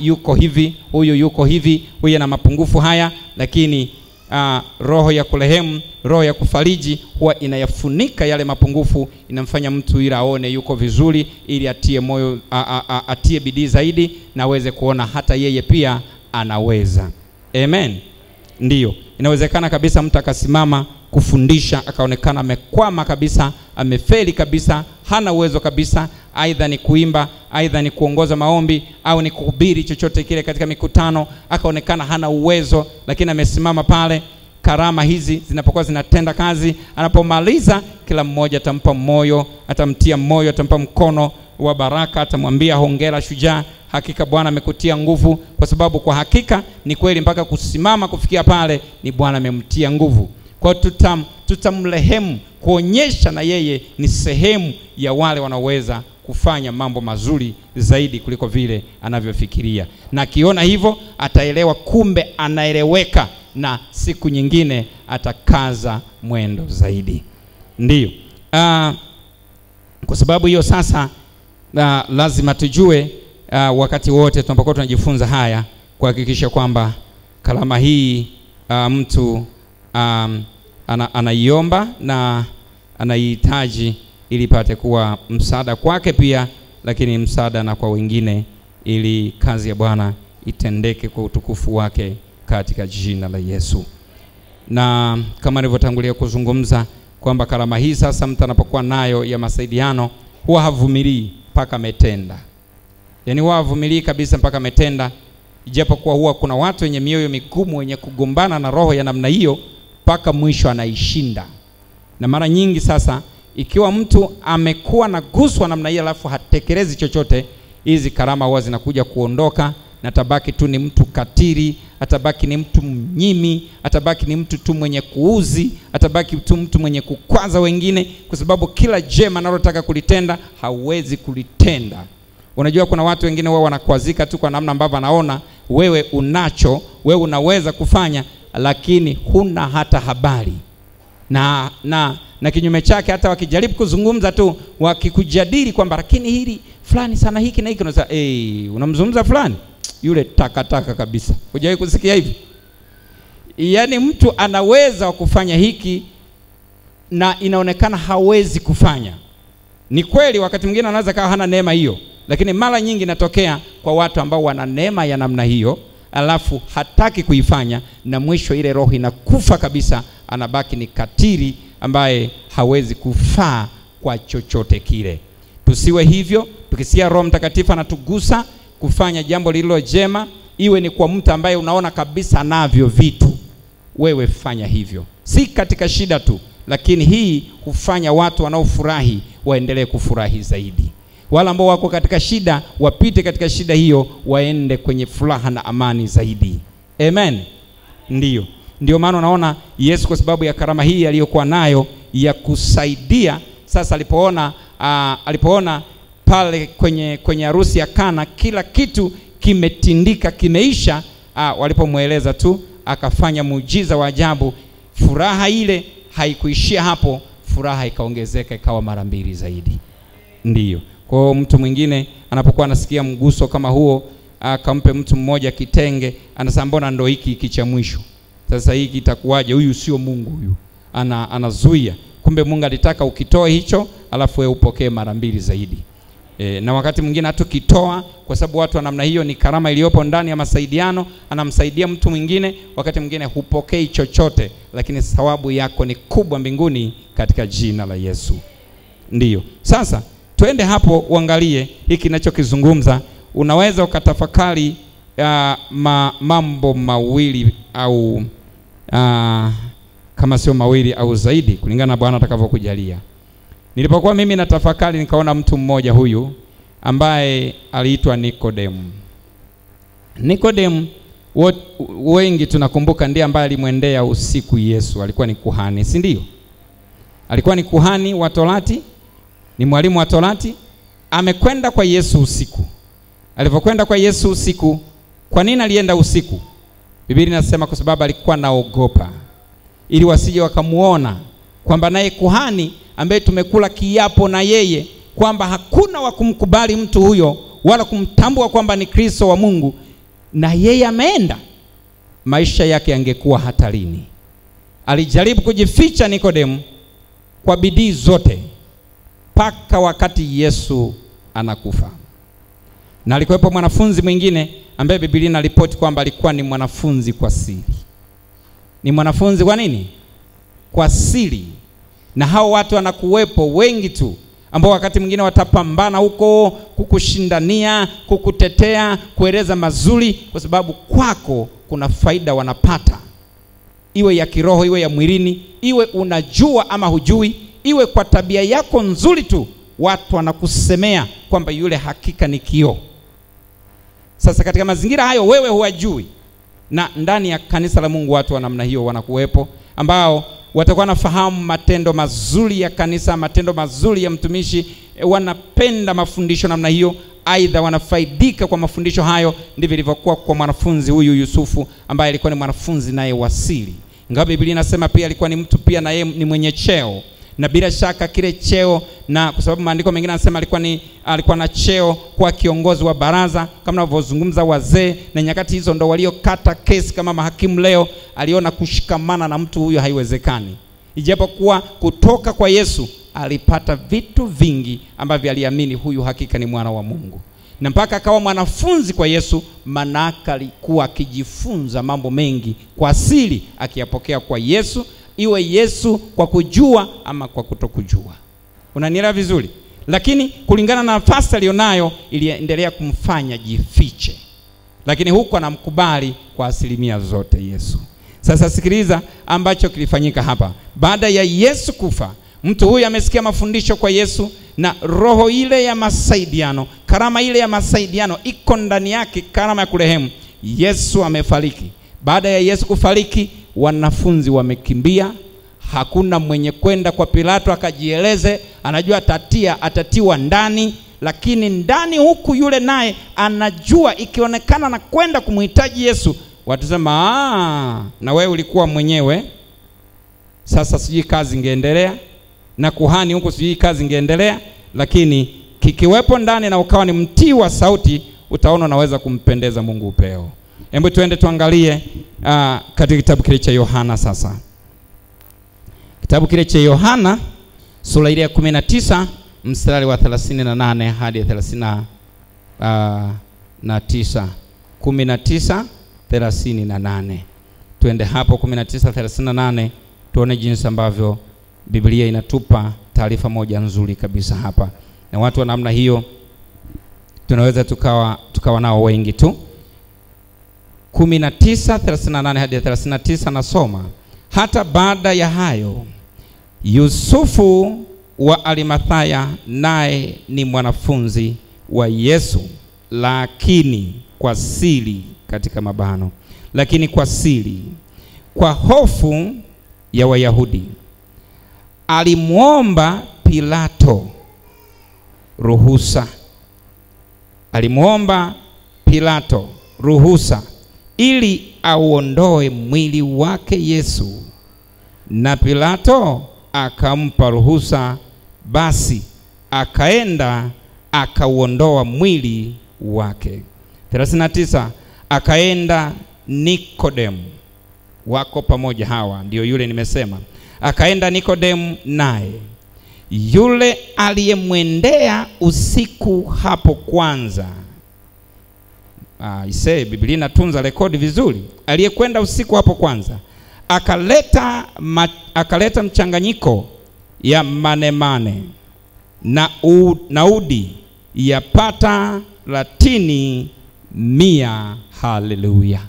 yuko hivi, huyu yuko hivi, huyu ana mapungufu haya, lakini roho ya kurehemu, roho ya kufariji huwa inayafunika yale mapungufu, inamfanya mtu ili aone yuko vizuri, ili atie moyo, atie bidii zaidi na aweze kuona hata yeye pia anaweza. Amen. Ndiyo, inawezekana kabisa mtu akasimama kufundisha akaonekana amekwama kabisa, amefeli kabisa, hana uwezo kabisa, aidha ni kuimba, aidha ni kuongoza maombi, au ni kuhubiri chochote kile katika mikutano, akaonekana hana uwezo, lakini amesimama pale. Karama hizi zinapokuwa zinatenda kazi, anapomaliza kila mmoja atampa moyo, atamtia moyo, atampa mkono wa baraka, atamwambia hongera shujaa, hakika Bwana amekutia nguvu, kwa sababu kwa hakika ni kweli mpaka kusimama kufikia pale ni Bwana amemtia nguvu. Kwa tutamrehemu, kuonyesha na yeye ni sehemu ya wale wanaweza kufanya mambo mazuri zaidi kuliko vile anavyofikiria. Na akiona hivyo ataelewa kumbe anaeleweka, na siku nyingine atakaza mwendo zaidi. Ndiyo. Kwa sababu hiyo sasa lazima tujue wakati wote tunapokuwa tunajifunza haya, kuhakikisha kwamba kalama hii mtu anaiomba na anaihitaji ili ipate kuwa msaada kwake pia, lakini msaada na kwa wengine, ili kazi ya Bwana itendeke kwa utukufu wake katika jina la Yesu. Na kama nilivyotangulia kuzungumza kwamba karama hii sasa mtu anapokuwa nayo ya masaidiano, huwa havumilii mpaka ametenda. Yaani huwa havumilii kabisa mpaka ametenda, ijapokuwa huwa kuna watu wenye mioyo migumu, wenye kugombana na roho ya namna hiyo mpaka mwisho anaishinda. Na mara nyingi sasa, ikiwa mtu amekuwa na guswa namna hiyo alafu hatekelezi chochote, hizi karama huwa zinakuja kuondoka, na tabaki tu ni mtu katiri, atabaki ni mtu mnyimi, atabaki ni mtu tu mwenye kuuzi, atabaki tu mtu mwenye kukwaza wengine, kwa sababu kila jema analotaka kulitenda hawezi kulitenda. Unajua kuna watu wengine wao wanakwazika tu kwa namna ambavyo anaona wewe unacho, wewe unaweza kufanya, lakini huna hata habari. Na kinyume chake, hata wakijaribu kuzungumza tu, wakikujadili kwamba lakini hili fulani sana hiki na hiki, unasema unamzungumza fulani yule takataka kabisa. Hujawahi kusikia hivi? Yaani mtu anaweza kufanya hiki na inaonekana hawezi kufanya. Ni kweli wakati mwingine anaweza kawa hana neema hiyo, lakini mara nyingi inatokea kwa watu ambao wana neema ya namna hiyo, alafu hataki kuifanya, na mwisho ile roho inakufa kabisa, anabaki ni katiri ambaye hawezi kufaa kwa chochote kile. Tusiwe hivyo, Tukisikia Roho Mtakatifu anatugusa kufanya jambo lililo jema, iwe ni kwa mtu ambaye unaona kabisa navyo vitu, wewe fanya hivyo. Si katika shida tu, lakini hii hufanya watu wanaofurahi waendelee kufurahi zaidi. Wala ambao wako katika shida wapite katika shida hiyo, waende kwenye furaha na amani zaidi. Amen. Ndio maana unaona Yesu kwa sababu ya karama hii aliyokuwa nayo ya kusaidia, sasa alipoona pale kwenye harusi ya Kana kila kitu kimetindika, kimeisha, walipomweleza tu akafanya muujiza wa ajabu. Furaha ile haikuishia hapo, furaha ikaongezeka ikawa mara 2 zaidi. Ndiyo. Kwa mtu mwingine anapokuwa anasikia mguso kama huo, akampe mtu mmoja kitenge, anasema mbona ndo hiki cha mwisho? Sasa hiki itakuwaje? Huyu sio Mungu huyu. Anazuia. Kumbe Mungu alitaka ukitoe hicho alafu wewe upokee mara 2 zaidi. Na wakati mwingine hata ukitoa, kwa sababu watu wa namna hiyo ni karama iliyopo ndani ya masaidiano, anamsaidia mtu mwingine, wakati mwingine hupokei chochote, lakini thawabu yako ni kubwa mbinguni katika jina la Yesu. Ndiyo. Sasa twende hapo uangalie hiki ninachokizungumza. Unaweza ukatafakari mambo mawili au kama sio mawili au zaidi kulingana na Bwana atakavyokujalia. Nilipokuwa mimi natafakari, nikaona mtu mmoja huyu ambaye aliitwa Nikodemu. Nikodemu wengi tunakumbuka ndiye ambaye alimwendea usiku Yesu. Alikuwa ni kuhani, si ndio? Alikuwa ni kuhani wa Torati, ni mwalimu wa Torati. Amekwenda kwa Yesu usiku. Alipokwenda kwa Yesu usiku, kwa nini alienda usiku? Biblia inasema kwa sababu alikuwa naogopa, ili wasije wakamuona kwamba naye kuhani ambaye tumekula kiapo na yeye kwamba hakuna wa kumkubali mtu huyo wala kumtambua kwamba ni Kristo wa Mungu, na yeye ameenda, maisha yake yangekuwa hatarini. Alijaribu kujificha Nikodemu kwa bidii zote mpaka wakati Yesu anakufa. Na alikuwepo mwanafunzi mwingine ambaye Biblia inaripoti kwamba alikuwa ni mwanafunzi kwa siri. Ni mwanafunzi kwa nini? Kwa siri. Na hao watu wanakuwepo wengi tu ambao wakati mwingine watapambana huko kukushindania, kukutetea, kueleza mazuri, kwa sababu kwako kuna faida wanapata, iwe ya kiroho, iwe ya mwilini, iwe unajua ama hujui, iwe kwa tabia yako nzuri tu, watu wanakusemea kwamba yule hakika ni kioo. Sasa katika mazingira hayo wewe huwajui, na ndani ya kanisa la Mungu watu wa namna hiyo wanakuwepo ambao watakuwa nafahamu matendo mazuri ya kanisa, matendo mazuri ya mtumishi, wanapenda mafundisho namna hiyo, aidha wanafaidika kwa mafundisho hayo. Ndivyo ilivyokuwa kwa mwanafunzi huyu Yusufu ambaye alikuwa ni mwanafunzi naye wasili. Ingawa Biblia inasema pia alikuwa ni mtu pia na yeye ni mwenye cheo, na bila shaka kile cheo, na kwa sababu maandiko mengine yanasema alikuwa na cheo kwa kiongozi wa baraza, kama tunavyozungumza wazee, na nyakati hizo ndo waliokata kesi kama mahakimu leo. Aliona kushikamana na mtu huyo haiwezekani, ijapokuwa kutoka kwa Yesu alipata vitu vingi ambavyo aliamini huyu hakika ni mwana wa Mungu, na mpaka akawa mwanafunzi kwa Yesu. Manaka alikuwa akijifunza mambo mengi kwa siri, akiyapokea kwa Yesu, iwe Yesu kwa kujua ama kwa kutokujua. Unanielewa vizuri? Lakini kulingana na nafasi alionayo iliendelea kumfanya jifiche, lakini huko anamkubali kwa asilimia zote Yesu. Sasa sikiliza ambacho kilifanyika hapa. Baada ya Yesu kufa, mtu huyu amesikia mafundisho kwa Yesu, na roho ile ya masaidiano, karama ile ya masaidiano iko ndani yake, karama ya kurehemu. Yesu amefariki. Baada ya Yesu kufariki, wanafunzi wamekimbia. Hakuna mwenye kwenda kwa Pilato akajieleze, anajua atatiwa ndani, lakini ndani huku yule naye anajua ikionekana na kwenda kumhitaji Yesu, watu sema na wewe ulikuwa mwenyewe. Sasa sijui kazi ingeendelea, na kuhani huko sijui kazi ingeendelea, lakini kikiwepo ndani na ukawa ni mtii wa sauti, utaona unaweza kumpendeza Mungu upeo. Hebu tuende tuangalie katika kitabu kile cha Yohana sasa. Kitabu kile cha Yohana sura ile ya 19 mstari wa 38 hadi 39. 19:38. Tuende hapo 19:38 tuone jinsi ambavyo Biblia inatupa taarifa moja nzuri kabisa hapa. Na watu wa namna hiyo tunaweza tukawa nao wengi tu. 19:38 hadi 39 nasoma. Hata baada ya hayo, Yusufu wa Arimathaya, naye ni mwanafunzi wa Yesu, lakini kwa siri, katika mabano, lakini kwa siri, kwa hofu ya Wayahudi, alimuomba Pilato ruhusa. Alimuomba Pilato ruhusa ili auondoe mwili wake Yesu, na Pilato akampa ruhusa. Basi akaenda akauondoa mwili wake. 39, akaenda Nikodemu. Wako pamoja hawa, ndio yule nimesema. Akaenda Nikodemu, naye yule aliyemwendea usiku hapo kwanza. Biblia inatunza rekodi vizuri. Aliyekwenda usiku hapo kwanza, akaleta mchanganyiko ya manemane na udi yapata latini 100. Haleluya.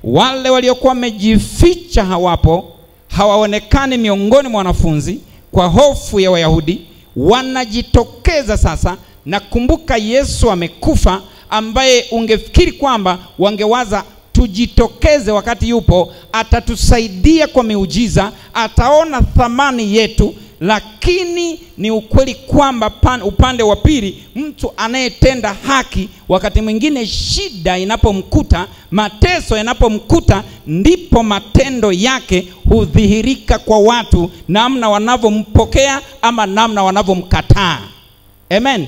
Wale waliokuwa wamejificha hawapo, hawaonekani miongoni mwa wanafunzi kwa hofu ya Wayahudi, wanajitokeza sasa. Na kumbuka, Yesu amekufa, ambaye ungefikiri kwamba wangewaza tujitokeze wakati yupo, atatusaidia kwa miujiza, ataona thamani yetu. Lakini ni ukweli kwamba upande wa pili, mtu anayetenda haki, wakati mwingine shida inapomkuta, mateso yanapomkuta, ndipo matendo yake hudhihirika kwa watu, namna wanavyompokea ama namna wanavyomkataa. Amen.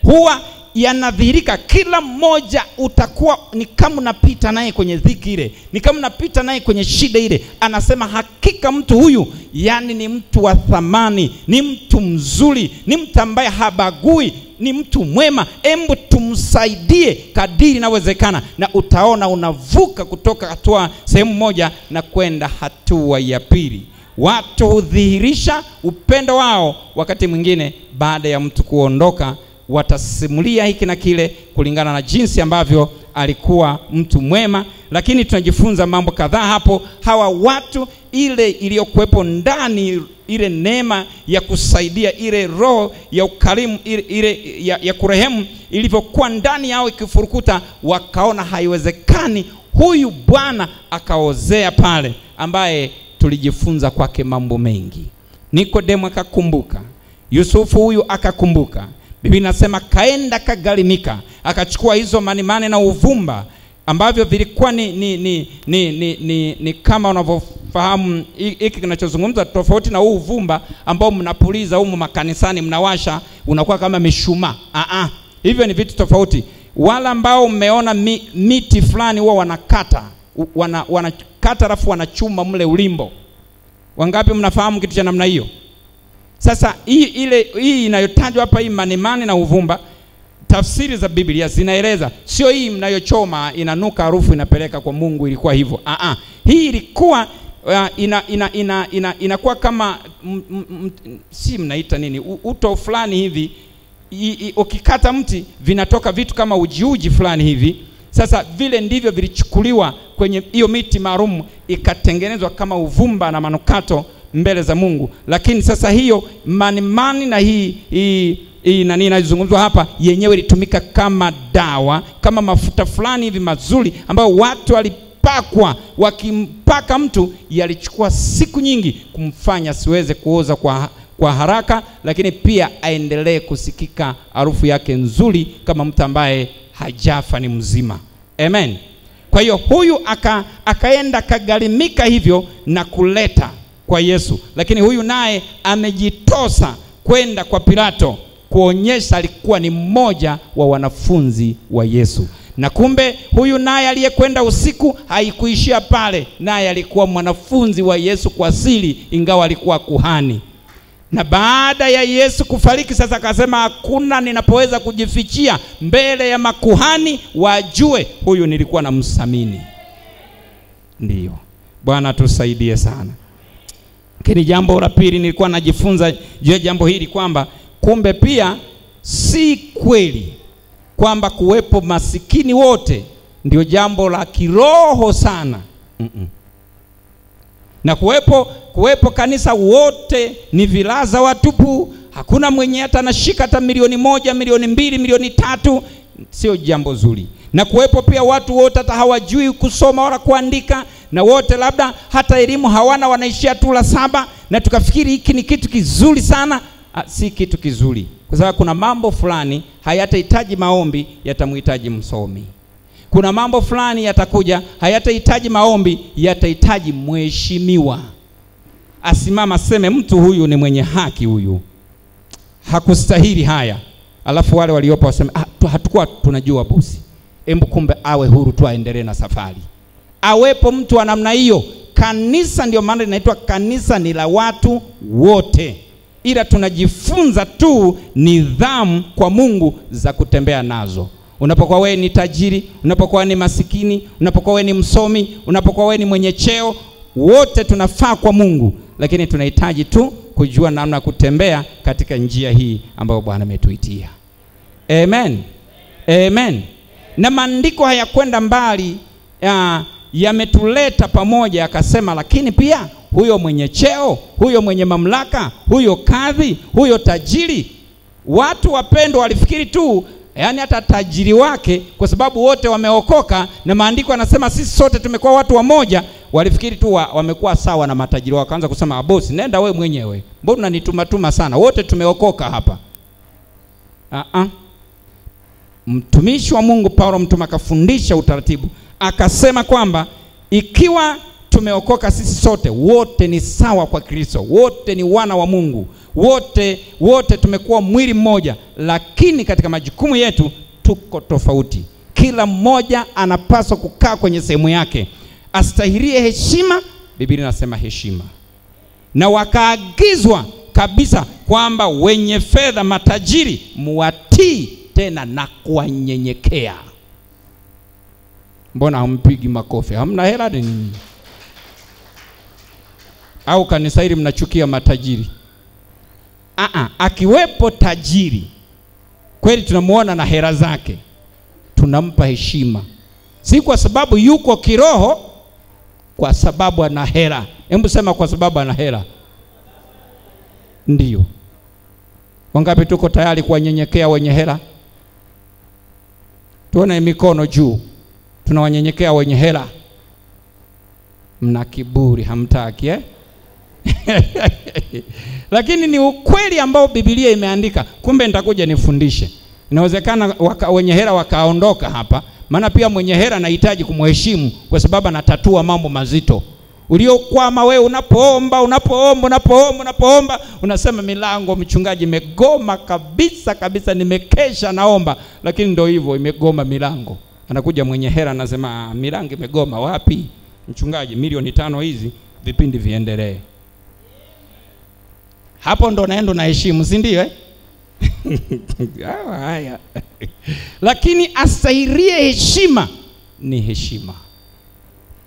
Huwa yanadhihirika. Kila mmoja utakuwa ni kama unapita naye kwenye dhiki ile, ni kama unapita naye kwenye shida ile, anasema hakika mtu huyu yani ni mtu wa thamani, ni mtu mzuri, ni mtu ambaye habagui, ni mtu mwema, embu tumsaidie kadiri inawezekana. Na utaona unavuka kutoka hatua sehemu moja na kwenda hatua ya pili. Watu hudhihirisha upendo wao wakati mwingine baada ya mtu kuondoka. Watasimulia hiki na kile kulingana na jinsi ambavyo alikuwa mtu mwema. Lakini tunajifunza mambo kadhaa hapo. Hawa watu, ile iliyokuwepo ndani, ile neema ya kusaidia, ile roho ya ukarimu, ile ya kurehemu ilivyokuwa ndani yao ikifurukuta, wakaona haiwezekani huyu bwana akaozea pale, ambaye tulijifunza kwake mambo mengi. Nikodemu akakumbuka, Yusufu huyu akakumbuka. Biblia inasema kaenda kagalimika, akachukua hizo manimane na uvumba ambavyo vilikuwa ni kama unavyofahamu hiki kinachozungumza, tofauti na huu uvumba ambao mnapuliza humu makanisani, mnawasha unakuwa kama mishumaa. Hivyo ni vitu tofauti. Wala ambao mmeona miti fulani huwa wanakata alafu wanachuma mle ulimbo. Wangapi mnafahamu kitu cha namna hiyo? Sasa hii inayotajwa hapa, hii manemane na uvumba, tafsiri za Biblia zinaeleza sio hii mnayochoma inanuka harufu inapeleka kwa Mungu, ilikuwa hivyo. Hii ilikuwa inakuwa kama si mnaita nini, uto fulani hivi. Ukikata mti vinatoka vitu kama ujiuji fulani hivi. Sasa vile ndivyo vilichukuliwa kwenye hiyo miti maalum, ikatengenezwa kama uvumba na manukato mbele za Mungu. Lakini sasa hiyo manimani na hii nani inazungumzwa hapa, yenyewe ilitumika kama dawa, kama mafuta fulani hivi mazuri ambayo watu walipakwa. Wakimpaka mtu, yalichukua siku nyingi kumfanya siweze kuoza kwa haraka, lakini pia aendelee kusikika harufu yake nzuri kama mtu ambaye hajafa, ni mzima. Amen. Kwa hiyo huyu akaenda kagalimika hivyo na kuleta kwa Yesu. Lakini huyu naye amejitosa kwenda kwa Pilato kuonyesha alikuwa ni mmoja wa wanafunzi wa Yesu. Na kumbe huyu naye aliyekwenda usiku haikuishia pale, naye alikuwa mwanafunzi wa Yesu kwa siri, ingawa alikuwa kuhani. Na baada ya Yesu kufariki, sasa akasema hakuna ninapoweza kujifichia mbele ya makuhani, wajue huyu nilikuwa namsamini. Ndiyo, Bwana tusaidie sana. Lakini jambo la pili nilikuwa najifunza juu ya jambo hili, kwamba kumbe pia si kweli kwamba kuwepo masikini wote ndio jambo la kiroho sana. Na kuwepo kanisa wote ni vilaza watupu, hakuna mwenye hata anashika hata milioni 1, milioni 2, milioni 3, sio jambo zuri. Na kuwepo pia watu wote hata hawajui kusoma wala kuandika, na wote labda hata elimu hawana, wanaishia tu la 7, na tukafikiri hiki ni kitu kizuri sana. Si kitu kizuri, kwa sababu kuna mambo fulani hayatahitaji maombi, yatamhitaji msomi. Kuna mambo fulani yatakuja hayatahitaji maombi, yatahitaji mheshimiwa. Asimama seme mtu huyu ni mwenye haki, huyu hakustahili haya. Alafu wale waliopo waseme hatakuwa tunajua bosi. Hebu kumbe awe huru tu aendelee na safari. Awepo mtu wa namna hiyo. Kanisa ndio maana linaitwa kanisa ni la watu wote. Ila tunajifunza tu nidhamu kwa Mungu za kutembea nazo. Unapokuwa wewe ni tajiri, unapokuwa ni masikini, unapokuwa wewe ni msomi, unapokuwa wewe ni mwenye cheo, wote tunafaa kwa Mungu, lakini tunahitaji tu kujua namna kutembea katika njia hii ambayo Bwana ametuitia. Amen. Amen. Na maandiko hayakwenda mbali, yametuleta pamoja, akasema lakini pia huyo mwenye cheo, huyo mwenye mamlaka, huyo kadhi, huyo tajiri, watu wapendwa walifikiri tu yani hata tajiri wake, kwa sababu wote wameokoka na maandiko yanasema sisi sote tumekuwa watu wa moja, walifikiri tu wamekuwa sawa na matajiri. Wakaanza kusema bosi, nenda we mwenyewe, mbona unanituma sana, wote tumeokoka hapa. Mtumishi wa Mungu Paulo mtume akafundisha utaratibu, akasema kwamba ikiwa tumeokoka sisi sote, wote ni sawa kwa Kristo, wote ni wana wa Mungu, wote tumekuwa mwili mmoja, lakini katika majukumu yetu tuko tofauti. Kila mmoja anapaswa kukaa kwenye sehemu yake, astahilie heshima. Biblia inasema heshima. Na wakaagizwa kabisa kwamba wenye fedha, matajiri, muwatii tena na kuwanyenyekea. Mbona hampigi makofi? Hamna hela nini? Au kanisa hili mnachukia matajiri? Akiwepo tajiri kweli tunamuona na hela zake, tunampa heshima, si kwa sababu yuko kiroho, kwa sababu ana hela. Hebu sema kwa sababu ana hela. Ndiyo. Wangapi tuko tayari kuwanyenyekea wenye hela? Tuone mikono juu. Tunawanyenyekea wenye hela. Mna kiburi, hamtaki Lakini ni ukweli ambao Biblia imeandika. Kumbe nitakuja nifundishe. Inawezekana wenye hela wakaondoka hapa, maana pia mwenye hela anahitaji kumheshimu kwa sababu anatatua mambo mazito. Uliokwama wewe unapoomba unasema milango mchungaji imegoma kabisa, nimekesha naomba, lakini ndio hivyo imegoma milango. Anakuja mwenye hela anasema milango imegoma. Wapi mchungaji? milioni 5 hizi vipindi viendelee. Hapo ndo naenda na heshima, si ndio haya. Lakini astahirie heshima ni heshima.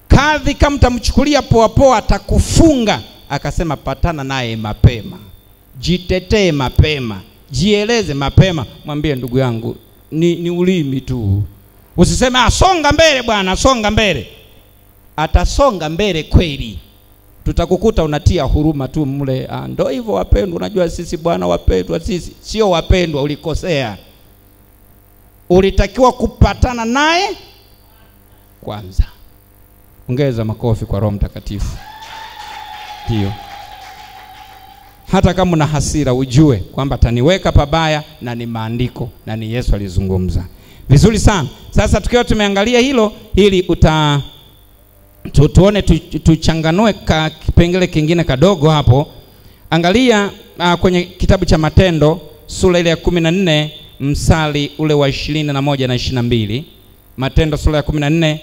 Kadhi kama mtamchukulia poa atakufunga. Akasema patana naye mapema, jitetee mapema, jieleze mapema. Mwambie ndugu yangu, ni ulimi tu. Usiseme asonga mbele bwana, songa mbele. Atasonga mbele kweli, tutakukuta unatia huruma tu mle. Ndio hivyo wapendwa, unajua sisi bwana wapendwa, sisi sio wapendwa, ulikosea. Ulitakiwa kupatana naye kwanza. Ongeza makofi kwa Roho Mtakatifu. Hiyo. Hata kama una hasira ujue kwamba taniweka pabaya na ni maandiko na ni Yesu alizungumza. Vizuri sana. Sasa tukiwa tumeangalia hilo, ili tuone tuchanganue kipengele kingine kadogo hapo. Angalia kwenye kitabu cha Matendo sura ile ya 14 msali ule wa 21 na 22. Matendo sura ya 14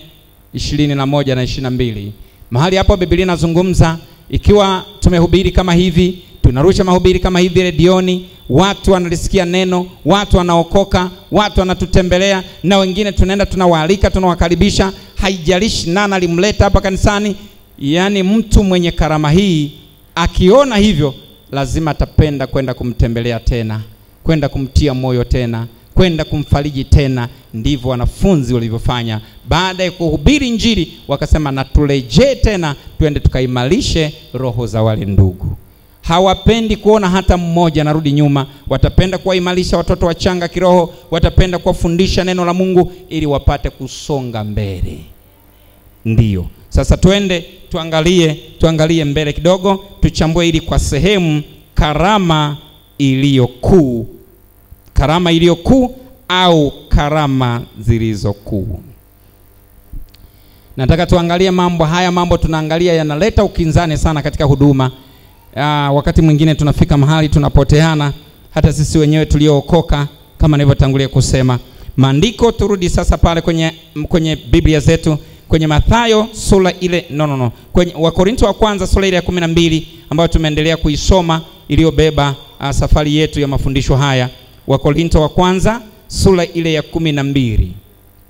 21 na 22. Mahali hapo Biblia inazungumza, ikiwa tumehubiri kama hivi, tunarusha mahubiri kama hivi redioni, watu wanalisikia neno, watu wanaokoka, watu wanatutembelea, na wengine tunaenda tunawaalika, tunawakaribisha, haijalishi nani alimleta hapa kanisani. Yani mtu mwenye karama hii akiona hivyo lazima atapenda kwenda kumtembelea tena, kwenda kumtia moyo tena, kwenda kwenda kumfariji tena. Ndivyo wanafunzi walivyofanya. Baada ya kuhubiri Injili wakasema, na turejee tena twende tukaimarishe roho za wale ndugu. Hawapendi kuona hata mmoja anarudi nyuma. Watapenda kuwaimarisha watoto wachanga kiroho, watapenda kuwafundisha neno la Mungu ili wapate kusonga mbele. Ndiyo. Sasa twende tuangalie mbele kidogo, tuchambue ili kwa sehemu karama iliyokuu. Karama iliyokuu au karama zilizokuu. Nataka tuangalie mambo haya. Mambo tunaangalia yanaleta ukinzani sana katika huduma. Wakati mwingine tunafika mahali tunapoteana hata sisi wenyewe tuliookoka, kama nilivyotangulia kusema. Maandiko, turudi sasa pale kwenye Biblia zetu, kwenye Mathayo sura ile kwenye Wakorintho wa kwanza sura ile ya 12 ambayo tumeendelea kuisoma, iliyobeba safari yetu ya mafundisho haya. Wakorintho wa kwanza sura ile ya 12.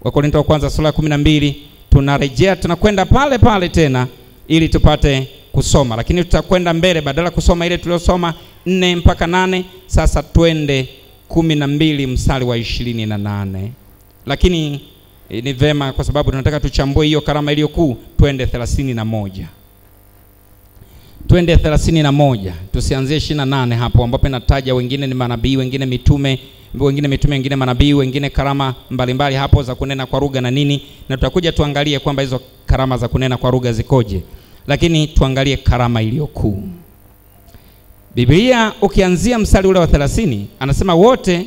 Wakorintho wa kwanza sura ya 12, tunarejea tunakwenda pale tena ili tupate kusoma, lakini tutakwenda mbele badala kusoma ile tuliyosoma 4 mpaka 8. Sasa twende 12 mstari wa 28. Lakini ni vema kwa sababu tunataka tuchambue hiyo karama iliyokuu. Twende 31. Twende 31. Tusianzie 28 hapo ambapo nataja wengine ni manabii, wengine mitume, wengine manabii, wengine karama mbalimbali hapo za kunena kwa lugha na nini, na tutakuja tuangalie kwamba hizo karama za kunena kwa lugha zikoje. Lakini tuangalie karama iliyokuu. Biblia ukianzia mstari ule wa 30 anasema, wote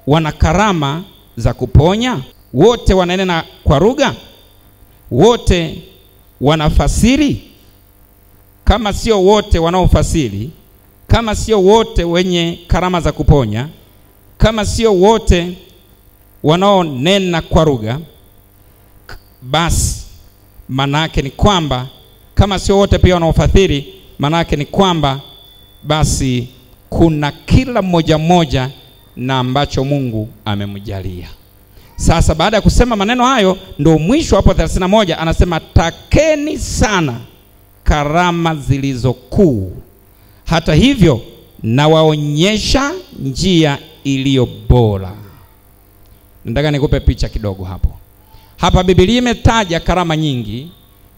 wana karama za kuponya, wote wananena kwa lugha, wote wanafasiri. Kama sio wote wanaofasiri, kama sio wote wenye karama za kuponya, kama sio wote wanaonena kwa lugha, basi manake ni kwamba, kama sio wote pia wanaofasiri, manake ni kwamba basi kuna kila mmoja na ambacho Mungu amemjalia. Sasa baada ya kusema maneno hayo, ndio mwisho hapo 31 anasema, takeni sana karama zilizokuu, hata hivyo na waonyesha njia iliyo bora. Nataka nikupe picha kidogo hapo. Hapa Biblia imetaja karama nyingi,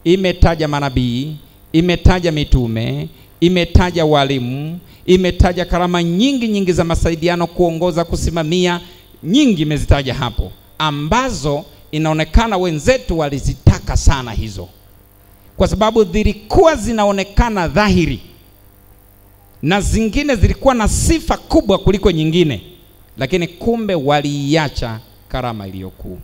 imetaja manabii, imetaja mitume, imetaja walimu, imetaja karama nyingi za masaidiano, kuongoza, kusimamia, nyingi imezitaja hapo, ambazo inaonekana wenzetu walizitaka sana hizo, kwa sababu zilikuwa zinaonekana dhahiri, na zingine zilikuwa na sifa kubwa kuliko nyingine, lakini kumbe waliiacha karama iliyokuu.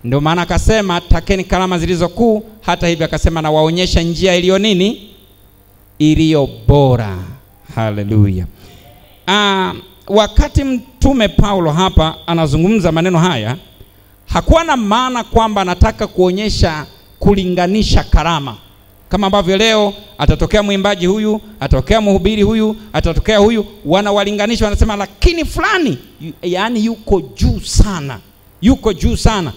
Ndio maana akasema takeni karama zilizokuu, hata hivyo akasema na waonyesha njia iliyo nini? Iliyo bora. Haleluya. Wakati mtume Paulo hapa anazungumza maneno haya, hakuwa na maana kwamba anataka kuonyesha kulinganisha karama, kama ambavyo leo atatokea mwimbaji huyu, atatokea mhubiri huyu, atatokea huyu, wanawalinganisha, wanasema lakini fulani yani yuko juu sana, yuko juu sana.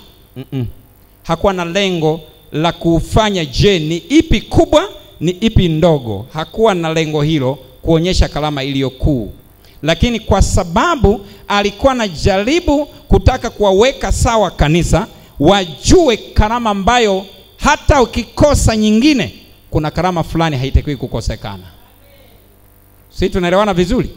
Hakuwa na lengo la kufanya je ni ipi kubwa ni ipi ndogo. Hakuwa na lengo hilo kuonyesha karama iliyokuu, lakini kwa sababu alikuwa anajaribu kutaka kuwaweka sawa kanisa, wajue karama ambayo hata ukikosa nyingine, kuna karama fulani haitakiwi kukosekana. Sisi tunaelewana vizuri?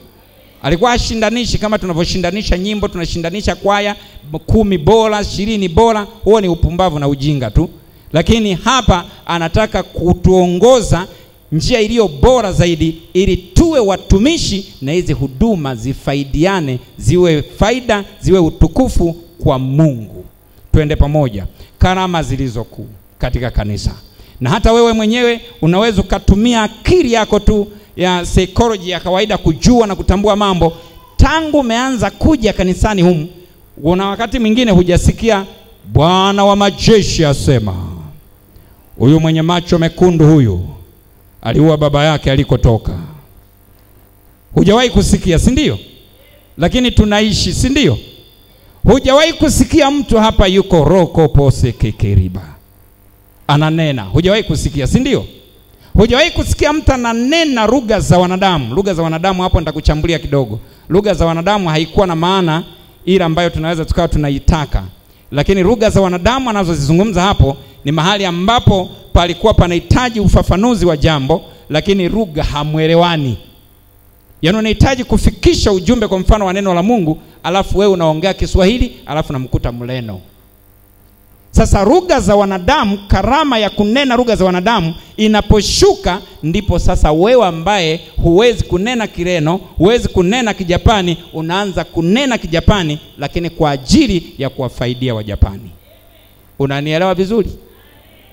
Alikuwa ashindanishi kama tunavyoshindanisha nyimbo, tunashindanisha kwaya 10 bora, 20 bora. Huo ni upumbavu na ujinga tu. Lakini hapa anataka kutuongoza njia iliyo bora zaidi, ili tuwe watumishi na hizi huduma zifaidiane, ziwe faida, ziwe utukufu kwa Mungu. Twende pamoja. Karama zilizokuu katika kanisa. Na hata wewe mwenyewe unaweza kutumia akili yako tu ya psychology ya kawaida kujua na kutambua mambo. Tangu umeanza kuja kanisani humu, una wakati mwingine hujasikia Bwana wa majeshi asema, huyu mwenye macho mekundu huyu aliua baba yake alikotoka. Hujawahi kusikia, si ndio? Lakini tunaishi, si ndio? Hujawahi kusikia mtu hapa yuko roko pose kekeriba ananena. Hujawahi kusikia, si ndio? Hujawahi kusikia mtu ananena lugha za wanadamu. Lugha za wanadamu hapo nitakuchambulia kidogo. Lugha za wanadamu haikuwa na maana ile ambayo tunaweza tukawa tunaitaka. Lakini lugha za wanadamu anazozizungumza hapo ni mahali ambapo palikuwa panahitaji ufafanuzi wa jambo, lakini lugha hamuelewani. Yaani unahitaji kufikisha ujumbe kwa mfano wa neno la Mungu, alafu wewe unaongea Kiswahili, alafu namkuta Mleno. Sasa lugha za wanadamu, karama ya kunena lugha za wanadamu inaposhuka, ndipo sasa wewe ambaye huwezi kunena Kireno, huwezi kunena Kijapani, unaanza kunena Kijapani, lakini kwa ajili ya kuwafaidia Wajapani. Unanielewa vizuri?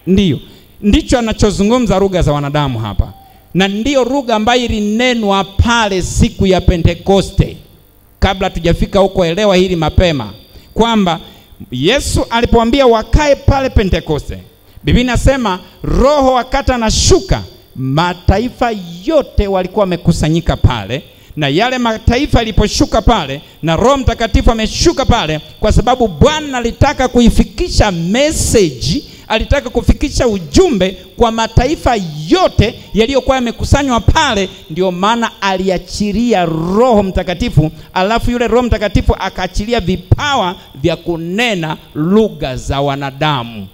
Ndiyo. Ndicho anachozungumza lugha za wanadamu hapa. Na ndiyo lugha ambayo ilinenwa pale siku ya Pentekoste. Kabla tujafika huko, elewa hili mapema, kwamba Yesu alipoambia wakae pale Pentekoste, Biblia inasema Roho wakati anashuka, mataifa yote walikuwa wamekusanyika pale. Na yale mataifa yaliposhuka pale, na Roho Mtakatifu ameshuka pale, kwa sababu Bwana alitaka kuifikisha message, alitaka kufikisha ujumbe kwa mataifa yote yaliyokuwa yamekusanywa pale. Ndio maana aliachilia Roho Mtakatifu, alafu yule Roho Mtakatifu akaachilia vipawa vya kunena lugha za wanadamu.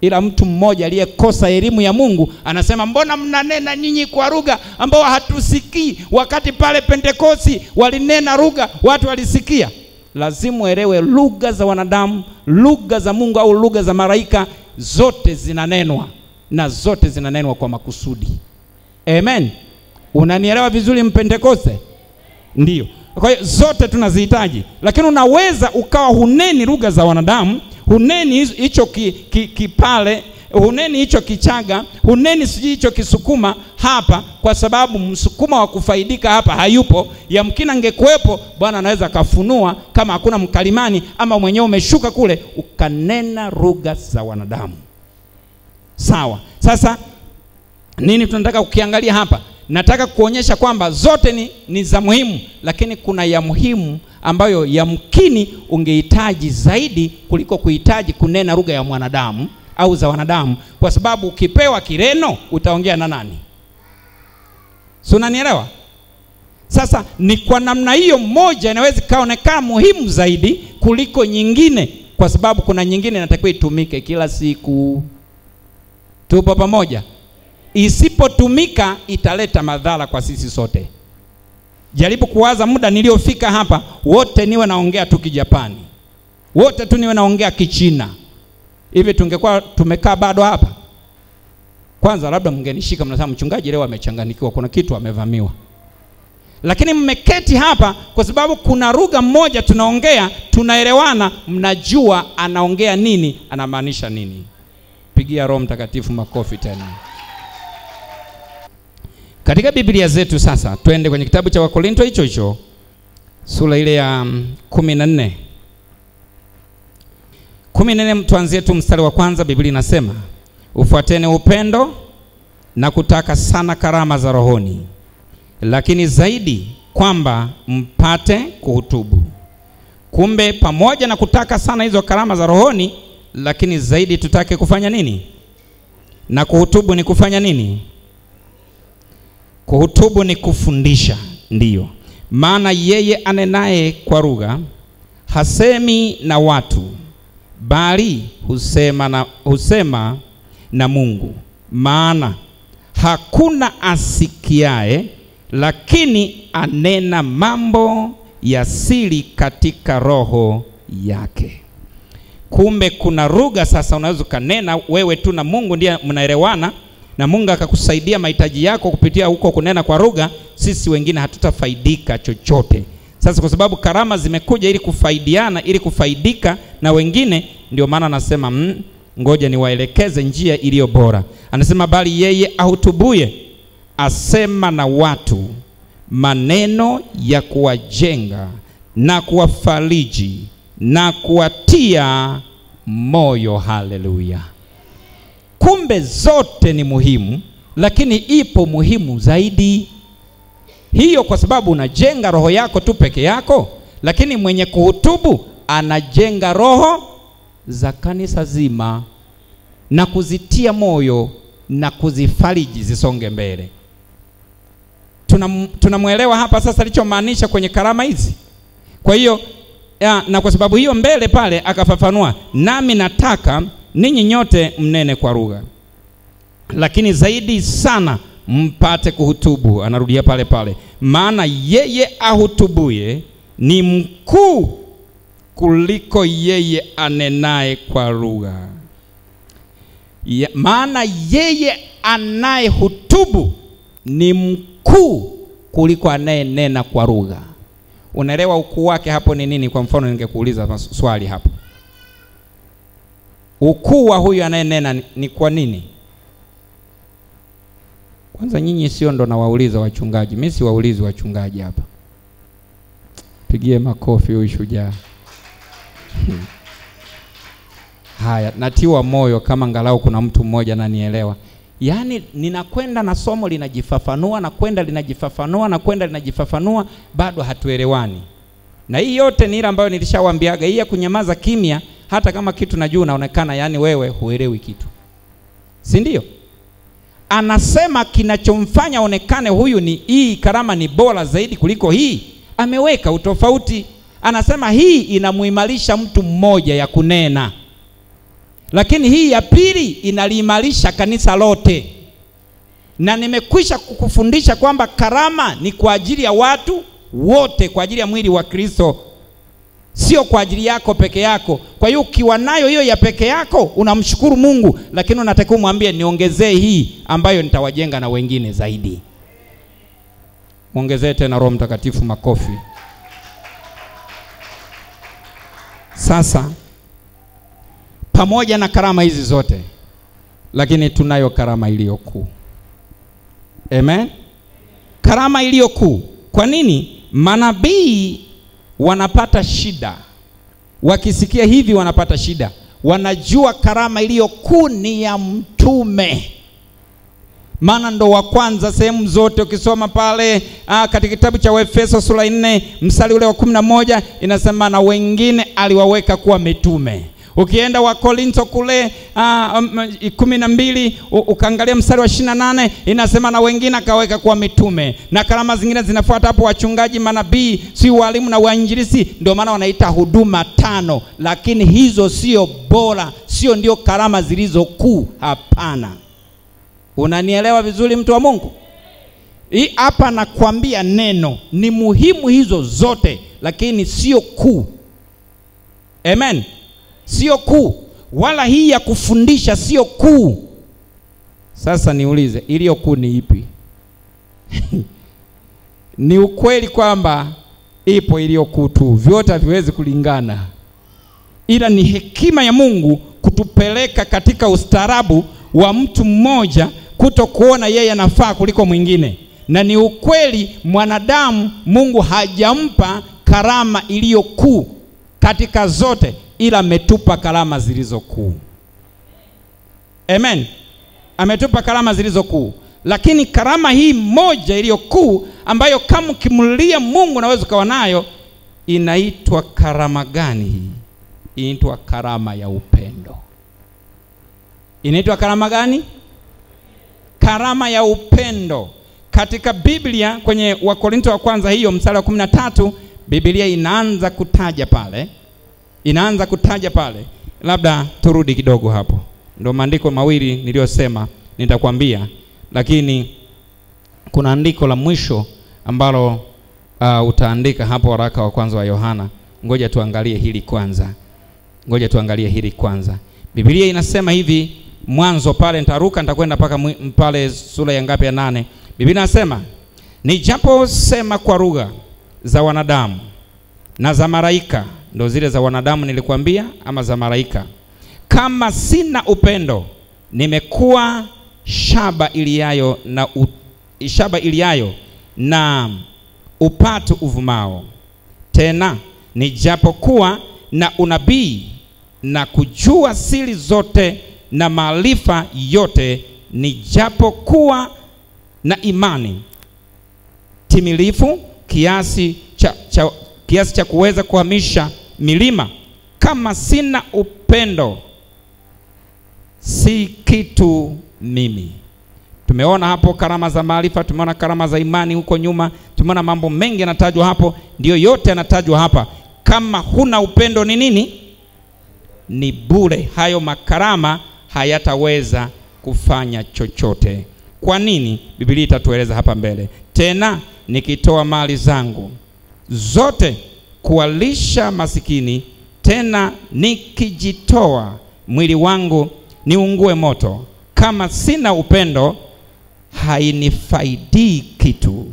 Ila mtu mmoja aliyekosa elimu ya Mungu anasema, mbona mnanena nyinyi kwa lugha ambao hatusikii? Wakati pale Pentekosti walinena lugha, watu walisikia. Lazima uelewe lugha za wanadamu, lugha za Mungu au lugha za malaika, zote zinanenwa, na zote zinanenwa kwa makusudi. Amen. Unanielewa vizuri Mpentekoste? Ndiyo. Kwa hiyo zote tunazihitaji. Lakini unaweza ukawa huneni lugha za wanadamu, huneni hicho kipale, huneni hicho Kichaga, huneni siji hicho Kisukuma hapa, kwa sababu msukuma wa kufaidika hapa hayupo. Yamkini angekuepo, Bwana anaweza kafunua, kama hakuna mkalimani ama mwenyewe umeshuka kule ukanena lugha za wanadamu. Sawa. Sasa nini tunataka kukiangalia hapa? Nataka kuonyesha kwamba zote ni za muhimu, lakini kuna ya muhimu ambayo yamkini ungehitaji zaidi kuliko kuhitaji kunena lugha ya mwanadamu au za wanadamu, kwa sababu ukipewa Kireno utaongea na nani? Si unanielewa? Sasa ni kwa namna hiyo moja inaweza kaonekana muhimu zaidi kuliko nyingine, kwa sababu kuna nyingine inatakiwa itumike kila siku. Tupo pamoja? Isipotumika italeta madhara kwa sisi sote. Jaribu kuwaza muda niliofika hapa, wote niwe naongea tu Kijapani, wote tu niwe naongea Kichina. Hivi tungekuwa tumekaa bado hapa? Kwanza labda mngenishika mnasema mchungaji leo amechanganikiwa, kuna kitu amevamiwa. Lakini mmeketi hapa kwa sababu kuna lugha moja tunaongea, tunaelewana, mnajua anaongea nini, anamaanisha nini. Pigia Roho Mtakatifu makofi tena. Katika Biblia zetu sasa, twende kwenye kitabu cha Wakorinto hicho sura ile ya 14. 14 tuanzie tu mstari wa kwanza. Biblia inasema, ufuateni upendo na kutaka sana karama za rohoni, lakini zaidi kwamba mpate kuhutubu. Kumbe pamoja na kutaka sana hizo karama za rohoni, lakini zaidi tutake kufanya nini? Na kuhutubu ni kufanya nini? Kuhutubu ni kufundisha. Ndiyo. Maana yeye anenaye kwa lugha hasemi na watu, bali husema na Mungu. Maana hakuna asikiaye, lakini anena mambo ya siri katika roho yake. Kumbe kuna lugha sasa unaweza kanena wewe tu na Mungu, ndiye mnaelewana, na Mungu akakusaidia mahitaji yako kupitia huko kunena kwa lugha. Sisi wengine hatutafaidika chochote. Sasa kwa sababu karama zimekuja ili kufaidiana, ili kufaidika na wengine, ndio maana anasema ngoja niwaelekeze njia iliyo bora. Anasema bali yeye ahutubuye asema na watu maneno ya kuwajenga na kuwafariji na kuwatia moyo. Haleluya. Kumbe zote ni muhimu, lakini ipo muhimu zaidi. Hiyo kwa sababu unajenga roho yako tu peke yako, lakini mwenye kuhutubu anajenga roho za kanisa zima na kuzitia moyo na kuzifariji zisonge mbele. Tunamuelewa hapa sasa alichomaanisha kwenye karama hizi. Kwa hiyo na kwa sababu hiyo mbele pale akafafanua, nami nataka ninyi nyote mnene kwa lugha, lakini zaidi sana mpate kuhutubu. Anarudia pale pale, maana yeye ahutubuye ni mkuu kuliko yeye anenaye kwa lugha. Maana yeye anayehutubu ni mkuu kuliko anayenena kwa lugha. Unaelewa ukuu wake hapo ni nini? Kwa mfano ningekuuliza swali hapo, ukuu wa huyu anayenena ni kwa nini? Kwanza nyinyi sio ndo nawauliza wachungaji, mimi si waulizi wachungaji hapa. Pigie makofi huyu shujaa. Haya, natiwa moyo kama angalau kuna mtu mmoja ananielewa. Yaani ninakwenda na somo linajifafanua na kwenda linajifafanua na kwenda linajifafanua, bado hatuelewani. Na hii yote ni ile ambayo nilishawaambiaga, hii ya kunyamaza kimya hata kama kitu najua unaonekana yani wewe huelewi kitu. Si ndio? Anasema kinachomfanya onekane huyu ni hii karama ni bora zaidi kuliko hii. Ameweka utofauti. Anasema hii inamuimarisha mtu mmoja ya kunena, lakini hii ya pili inaliimarisha kanisa lote. Na nimekwisha kukufundisha kwamba karama ni kwa ajili ya watu wote, kwa ajili ya mwili wa Kristo, sio kwa ajili yako peke yako. Kwa hiyo ukiwa nayo hiyo ya peke yako unamshukuru Mungu, lakini unatakiwa mwambie niongezee hii ambayo nitawajenga na wengine zaidi. Muongezee tena Roho Mtakatifu makofi. Sasa pamoja na karama hizi zote, lakini tunayo karama iliyo kuu. Amen. Karama iliyo kuu. Kwa nini? Manabii wanapata shida. Wakisikia hivi wanapata shida. Wanajua karama iliyo kuu ni ya mtume. Maana ndo wa kwanza sehemu zote ukisoma pale katika kitabu cha Efeso sura 4 mstari ule wa 11 inasema na wengine aliwaweka kuwa mitume. Ukienda wa Korintho kule 12 ukaangalia mstari wa 28 inasema na wengine akaweka kuwa mitume. Na karama zingine zinafuata hapo, wachungaji, manabii, si walimu na wainjilisti. Ndio maana wanaita huduma 5, lakini hizo sio bora, sio ndio karama zilizo kuu. Hapana. Unanielewa vizuri mtu wa Mungu? Hii hapa nakwambia neno ni muhimu hizo zote, lakini sio kuu. Amen. Sio kuu, wala hii ya kufundisha sio kuu. Sasa niulize, iliyo kuu ni ipi? Ni ukweli kwamba ipo iliyo kuu tu, vyote haviwezi kulingana, ila ni hekima ya Mungu kutupeleka katika ustaarabu wa mtu mmoja, kutokuona yeye anafaa kuliko mwingine. Na ni ukweli mwanadamu Mungu hajampa karama iliyo kuu katika zote, ila ametupa karama zilizo kuu. Amen. Ametupa karama zilizo kuu. Lakini karama hii moja iliyo kuu ambayo kama ukimlilia Mungu naweza kuwa nayo, inaitwa karama gani hii? Inaitwa karama ya upendo. Inaitwa karama gani? Karama ya upendo. Katika Biblia kwenye Wakorintho wa kwanza hiyo mstari wa 13 Biblia inaanza kutaja pale. Labda turudi kidogo hapo. Ndio maandiko mawili niliyosema nitakwambia, lakini kuna andiko la mwisho ambalo utaandika hapo waraka wa kwanza wa Yohana. Ngoja tuangalie hili kwanza. Biblia inasema hivi, mwanzo pale nitaruka nitakwenda mpaka pale sura ya ngapi? Ya 8. Biblia inasema, nijapo sema kwa lugha za wanadamu na za malaika, ndo zile za wanadamu nilikwambia, ama za malaika, kama sina upendo, nimekuwa shaba iliayo na upatu uvumao. Tena nijapokuwa na unabii na kujua siri zote na maarifa yote, nijapokuwa na imani timilifu kiasi cha kuweza kuhamisha milima, kama sina upendo si kitu mimi. Tumeona hapo karama za maarifa, tumeona karama za imani huko nyuma, tumeona mambo mengi yanatajwa hapo, ndio yote yanatajwa hapa. Kama huna upendo ni nini? Ni bure. Hayo makarama hayataweza kufanya chochote. Kwa nini? Biblia itatueleza hapa mbele. Tena nikitoa mali zangu zote kuwalisha masikini, tena nikijitoa mwili wangu niungue moto, kama sina upendo hainifaidi kitu.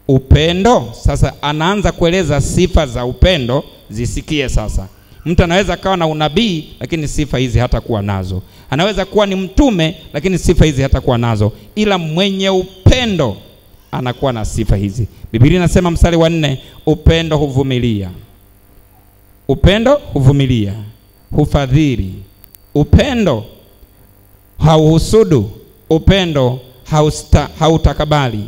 Upendo, sasa anaanza kueleza sifa za upendo, zisikie sasa. Mtu anaweza kawa na unabii lakini sifa hizi hatakuwa nazo. Anaweza kuwa ni mtume lakini sifa hizi hatakuwa nazo. Ila mwenye upendo anakuwa na sifa hizi. Biblia inasema mstari wa 4, upendo huvumilia. Upendo huvumilia, hufadhili. Upendo hauhusudu. Upendo hautakabali,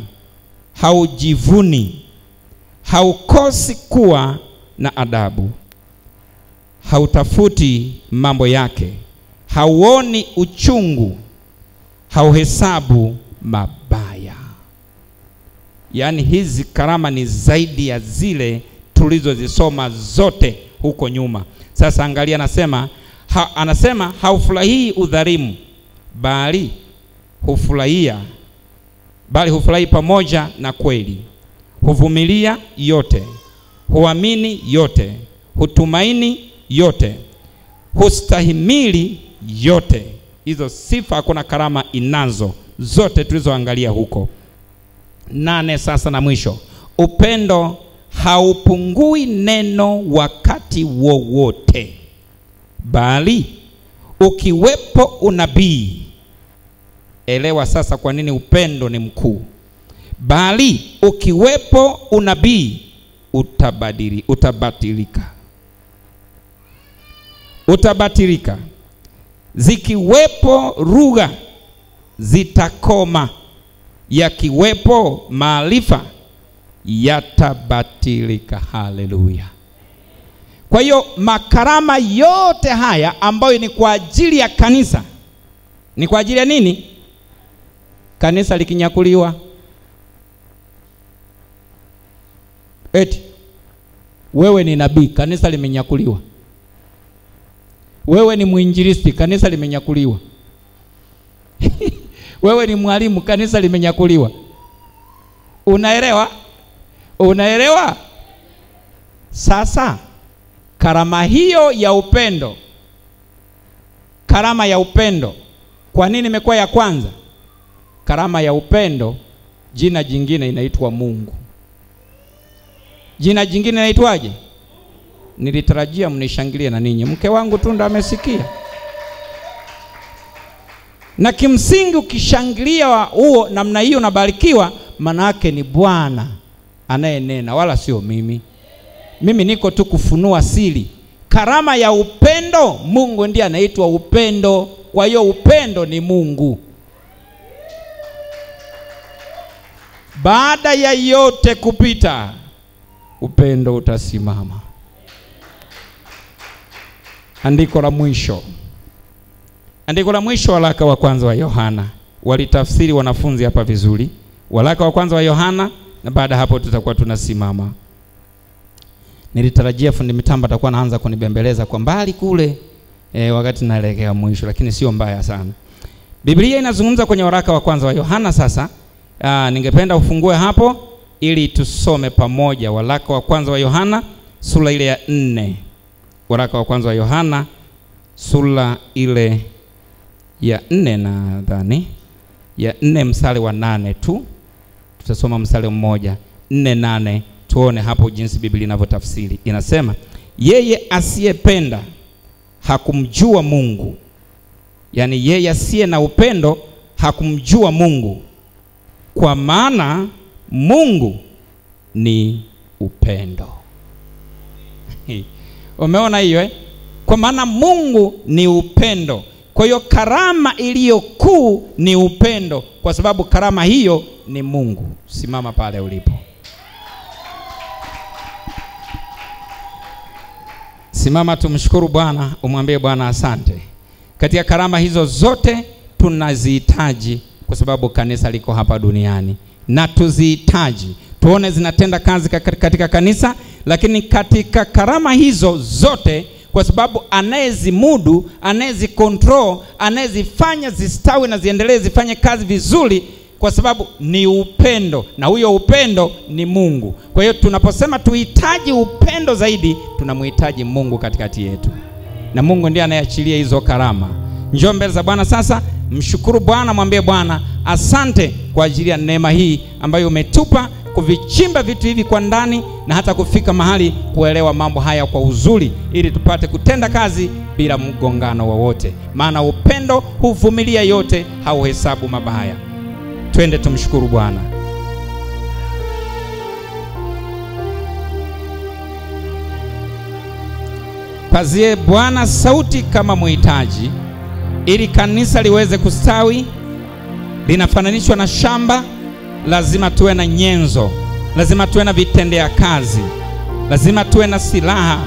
haujivuni, haukosi kuwa na adabu, hautafuti mambo yake, hauoni uchungu, hauhesabu mabaya. Yaani hizi karama ni zaidi ya zile tulizozisoma zote huko nyuma. Sasa angalia, anasema haufurahii udhalimu, bali hufurahi pamoja na kweli. Huvumilia yote, huamini yote, hutumaini yote, hustahimili yote. Hizo sifa hakuna karama inazo, zote tulizoangalia huko. 8 sasa na mwisho. Upendo haupungui neno wakati wowote, bali ukiwepo unabii. Elewa sasa kwa nini upendo ni mkuu. Bali ukiwepo unabii utabatilika. Zikiwepo lugha zitakoma, yakiwepo maarifa yatabatilika. Haleluya. Kwa hiyo makarama yote haya ambayo ni kwa ajili ya kanisa, ni kwa ajili ya nini? Kanisa likinyakuliwa, eti wewe ni nabii, kanisa limenyakuliwa. Wewe ni mwinjilisti, kanisa limenyakuliwa. Wewe ni mwalimu, kanisa limenyakuliwa. Unaelewa? Sasa karama hiyo ya upendo, karama ya upendo, kwa nini imekuwa ya kwanza? Karama ya upendo, jina jingine inaitwa Mungu. Jina jingine inaitwaje? Nilitarajia mnishangilie na ninyi. Mke wangu tu ndo amesikia. Na kimsingi ukishangilia huo namna hiyo unabarikiwa, maana yake ni Bwana anayenena wala sio mimi. Mimi niko tu kufunua siri. Karama ya upendo, Mungu ndiye anaitwa upendo. Kwa hiyo upendo ni Mungu. Baada ya yote kupita, upendo utasimama. Andiko la mwisho waraka wa kwanza wa Yohana. Walitafsiri wanafunzi hapa vizuri. Waraka wa kwanza wa Yohana, na baada hapo tutakuwa tunasimama. Nilitarajia fundi mitambo atakuwa anaanza kunibembeleza kwa mbali kule wakati naelekea mwisho, lakini sio mbaya sana. Biblia inazungumza kwenye waraka wa kwanza wa Yohana. Sasa ningependa ufungue hapo ili tusome pamoja. Waraka wa kwanza wa Yohana sura ile ya 4. Waraka wa kwanza wa Yohana sura ile ya 4, nadhani ya 4 mstari wa 8 tu. Tutasoma mstari mmoja, 4:8, tuone hapo jinsi Biblia inavyotafsiri. Inasema, yeye asiyependa hakumjua Mungu. Yaani yeye asiye na upendo hakumjua Mungu, kwa maana Mungu ni upendo. Umeona hiyo Kwa maana Mungu ni upendo. Kwa hiyo karama iliyo kuu ni upendo, kwa sababu karama hiyo ni Mungu. Simama pale ulipo. Simama, tumshukuru Bwana, umwambie Bwana asante. Katika karama hizo zote tunazihitaji, kwa sababu kanisa liko hapa duniani na tuzihitaji. Tuone zinatenda kazi katika kanisa, lakini katika karama hizo zote, kwa sababu anayezimudu, anayezicontrol, anayezifanya zistawi na ziendelee zifanye kazi vizuri, kwa sababu ni upendo, na huyo upendo ni Mungu. Kwa hiyo tunaposema tuhitaji upendo zaidi, tunamhitaji Mungu katikati yetu, na Mungu ndiye anayeachilia hizo karama. Njoo mbele za Bwana sasa, mshukuru Bwana, mwambie Bwana asante kwa ajili ya neema hii ambayo umetupa kuvichimba vitu hivi kwa ndani, na hata kufika mahali kuelewa mambo haya kwa uzuri, ili tupate kutenda kazi bila mgongano wowote. Maana upendo huvumilia yote, hauhesabu mabaya. Twende tumshukuru Bwana. Pazie Bwana sauti kama muhitaji, ili kanisa liweze kustawi. Linafananishwa na shamba, lazima tuwe na nyenzo, lazima tuwe na vitendea kazi, lazima tuwe na silaha,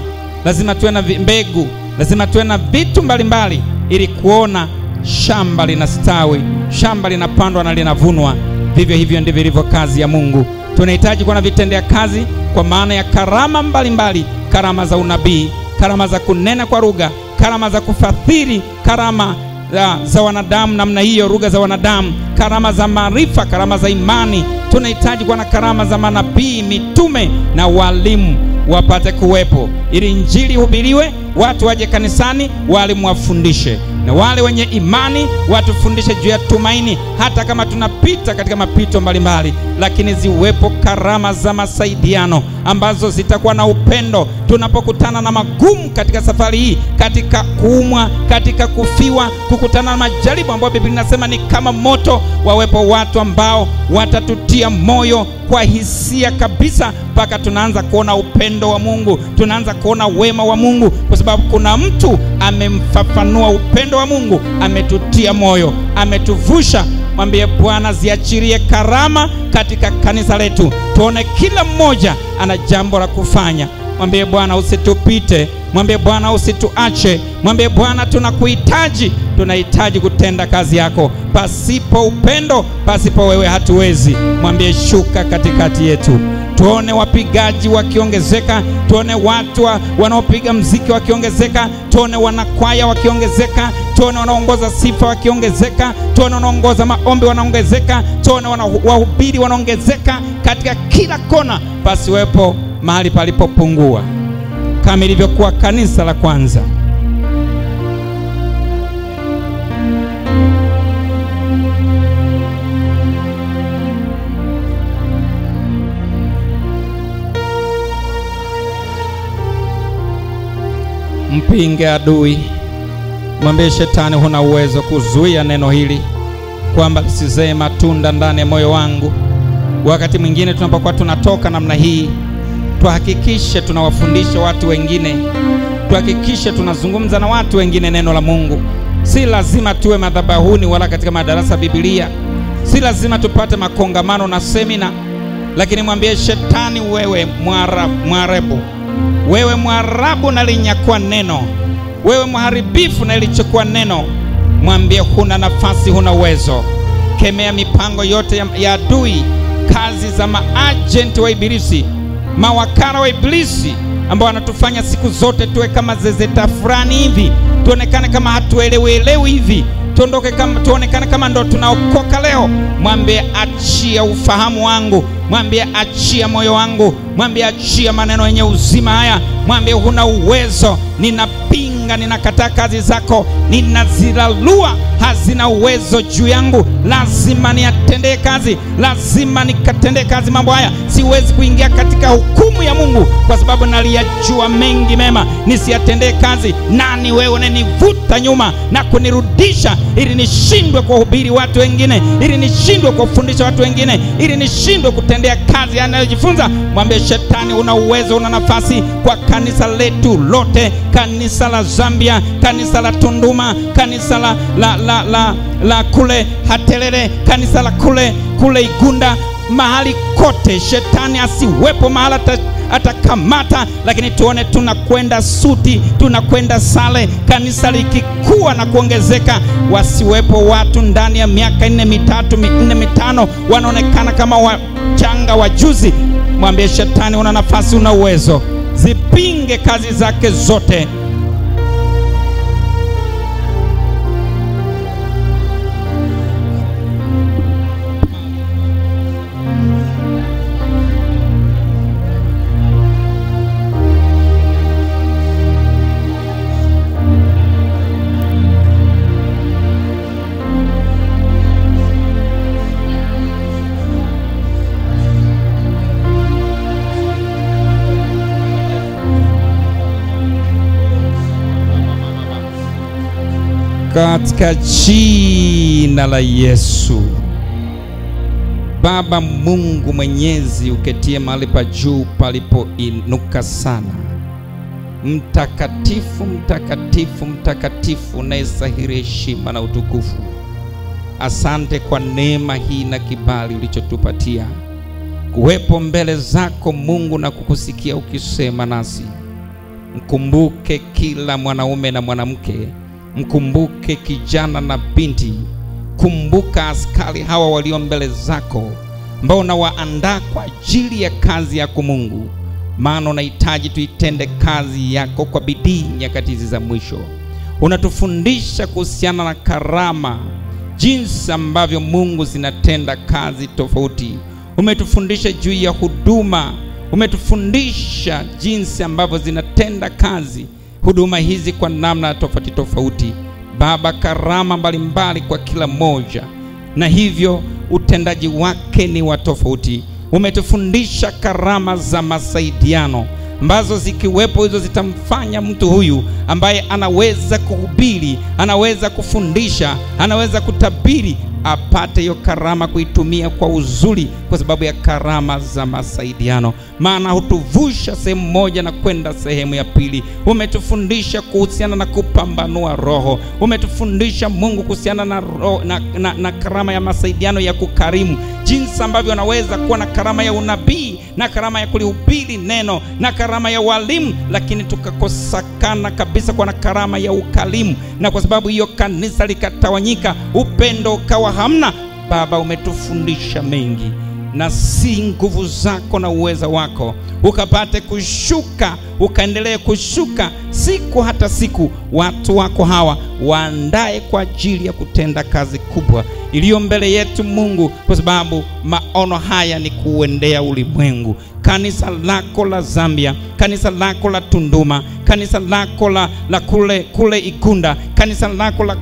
lazima tuwe na mbegu, lazima tuwe na vitu mbalimbali, ili kuona shamba linastawi, shamba linapandwa na linavunwa. Vivyo hivyo ndivyo ilivyo kazi ya Mungu. Tunahitaji kuwa na vitendea kazi kwa maana ya karama mbalimbali, karama za unabii, karama za kunena kwa lugha, karama za kufadhili, karama za wanadamu namna hiyo, lugha za wanadamu, karama za maarifa, karama za imani. Tunahitaji kuwa na karama za manabii, mitume na walimu wapate kuwepo, ili injili hubiriwe, watu waje kanisani, walimu wafundishe, na wale wenye imani watufundishe juu ya tumaini. Hata kama tunapita katika mapito mbalimbali, lakini ziwepo karama za masaidiano ambazo zitakuwa na upendo. Tunapokutana na magumu katika safari hii, katika kuumwa, katika kufiwa, kukutana na majaribu ambayo Biblia inasema ni kama moto, wawepo watu ambao watatutia moyo kwa hisia kabisa, mpaka tunaanza kuona upendo wa Mungu, tunaanza kuona wema wa Mungu, kwa sababu kuna mtu amemfafanua upendo wa Mungu, ametutia moyo, ametuvusha. Mwambie Bwana ziachilie karama katika kanisa letu, tuone kila mmoja ana jambo la kufanya. Mwambie Bwana usitupite, mwambie Bwana usituache, mwambie Bwana tunakuhitaji, tunahitaji kutenda kazi yako. Pasipo upendo, pasipo wewe hatuwezi. Mwambie shuka katikati yetu, tuone wapigaji wakiongezeka, tuone watu wanaopiga mziki wakiongezeka, tuone wanakwaya wakiongezeka, tuone wanaongoza sifa wakiongezeka, tuone wanaongoza maombi wanaongezeka, tuone wahubiri wanaongezeka katika kila kona. Pasiwepo mahali palipopungua, kama ilivyokuwa kanisa la kwanza. Mpinge adui, mwambie shetani huna uwezo kuzuia neno hili, kwamba lisizee matunda ndani ya moyo wangu. Wakati mwingine tunapokuwa tunatoka namna hii, tuhakikishe tunawafundisha watu wengine, tuhakikishe tunazungumza na watu wengine neno la Mungu. Si lazima tuwe madhabahuni wala katika madarasa Biblia, si lazima tupate makongamano na semina, lakini mwambie shetani, wewe mwarabu, wewe mwarabu na linyakua neno, wewe mharibifu na ilichukua neno, mwambie huna nafasi, huna uwezo. Kemea mipango yote ya adui, kazi za maagenti wa ibilisi, mawakala wa ibilisi ambao wanatufanya siku zote tuwe kama zezeta fulani hivi, tuonekane kama hatuelewi hivi, tuonekane kama ndo tunaokoka leo. Mwambie achia ufahamu wangu, mwambie achia moyo wangu, mwambie achia maneno yenye uzima haya, mwambie huna uwezo. Ninapinga, ninakataa kazi zako, ninazilalua, hazina uwezo juu yangu. Lazima niatendee kazi, lazima nikatendee kazi mambo haya. Siwezi kuingia katika hukumu ya Mungu kwa sababu naliyajua mengi mema nisiyatendee kazi. Nani wewe unanivuta nyuma na kunirudisha ili nishindwe kuhubiri watu wengine, ili nishindwe kufundisha watu wengine, ili nishindwe kutendea kazi anayojifunza? Mwambie shetani una uwezo, una nafasi kwa kanisa letu lote, kanisa la Zambia, kanisa la Tunduma, kanisa la kule Hatelele, kanisa la kule Igunda, mahali kote shetani asiwepo mahala atakamata. Lakini tuone tunakwenda suti, tunakwenda sale, kanisa likikua na kuongezeka. Wasiwepo watu ndani ya miaka 4, 3, 4, 5 wanaonekana kama wachanga wajuzi. Mwambie shetani, una nafasi, una uwezo. Zipinge kazi zake zote. Katika jina la Yesu. Baba Mungu Mwenyezi, uketie mahali pa juu palipoinuka sana, mtakatifu, mtakatifu, mtakatifu, unayestahili heshima na utukufu. Asante kwa neema hii na kibali ulichotupatia kuwepo mbele zako Mungu na kukusikia ukisema nasi. Mkumbuke kila mwanaume na mwanamke, mkumbuke kijana na binti, kumbuka askari hawa walio mbele zako ambao unawaandaa kwa ajili ya kazi yako Mungu, maana unahitaji tuitende kazi yako kwa bidii nyakati hizi za mwisho. Unatufundisha kuhusiana na karama, jinsi ambavyo Mungu zinatenda kazi tofauti. Umetufundisha juu ya huduma, umetufundisha jinsi ambavyo zinatenda kazi huduma hizi kwa namna tofauti tofauti. Baba, karama mbalimbali kwa kila moja, na hivyo utendaji wake ni wa tofauti. Umetufundisha karama za masaidiano ambazo zikiwepo hizo zitamfanya mtu huyu ambaye anaweza kuhubiri, anaweza kufundisha, anaweza kutabiri, apate hiyo karama kuitumia kwa uzuri kwa sababu ya karama za masaidiano. Maana hutuvusha sehemu moja na kwenda sehemu ya pili. Umetufundisha kuhusiana na kupambanua roho. Umetufundisha Mungu kuhusiana na karama ya masaidiano ya kukarimu, jinsi ambavyo unaweza kuwa na karama ya unabii na karama ya kulihubiri neno na karama ya walimu, lakini tukakosakana kabisa kwa na karama ya ukalimu, na kwa sababu hiyo kanisa likatawanyika, upendo ukawa hamna. Baba, umetufundisha mengi, na si nguvu zako na uweza wako ukapate kushuka, ukaendelee kushuka siku hata siku. Watu wako hawa waandae kwa ajili ya kutenda kazi kubwa iliyo mbele yetu Mungu, kwa sababu maono haya ni kuendea ulimwengu. Kanisa lako la Zambia, kanisa lako la Tunduma, kanisa lako la kule Igunda, kanisa lako la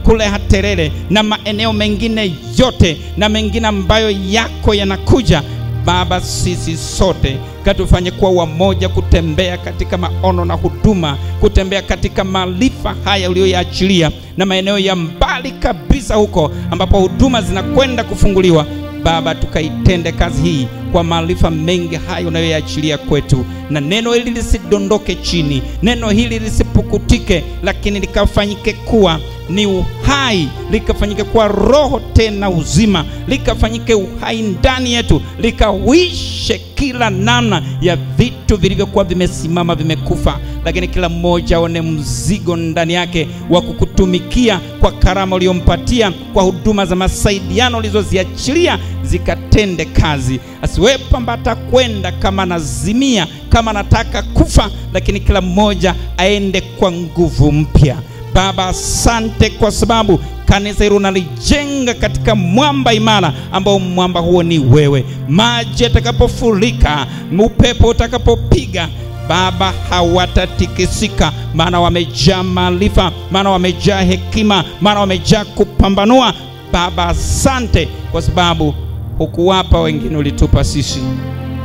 kule Haterere na maeneo mengine yote na mengine ambayo yako yanakuja. Baba, sisi sote katufanye kuwa wamoja, kutembea katika maono na huduma, kutembea katika maarifa haya uliyoyaachilia na maeneo ya mbali kabisa huko ambapo huduma zinakwenda kufunguliwa. Baba, tukaitende kazi hii kwa maarifa mengi hayo unayoyaachilia kwetu, na neno hili lisidondoke chini, neno hili lisipukutike, lakini likafanyike kuwa ni uhai, likafanyike kuwa roho tena uzima, likafanyike uhai ndani yetu, likawishe kila namna ya vitu vilivyokuwa vimesimama, vimekufa, lakini kila mmoja aone mzigo ndani yake wa kukutumikia kwa karama uliyompatia, kwa huduma za masaidiano ulizoziachilia zikatende kazi. Asiwepo ambaye atakwenda kama nazimia, kama nataka kufa, lakini kila mmoja aende kwa nguvu mpya. Baba, asante kwa sababu kanisa hilo unalijenga katika mwamba imara, ambao mwamba huo ni wewe. Maji yatakapofurika, upepo utakapopiga, Baba, hawatatikisika, maana wamejaa maarifa, maana wamejaa hekima, maana wamejaa kupambanua. Baba, asante kwa sababu hukuwapa wengine, ulitupa sisi.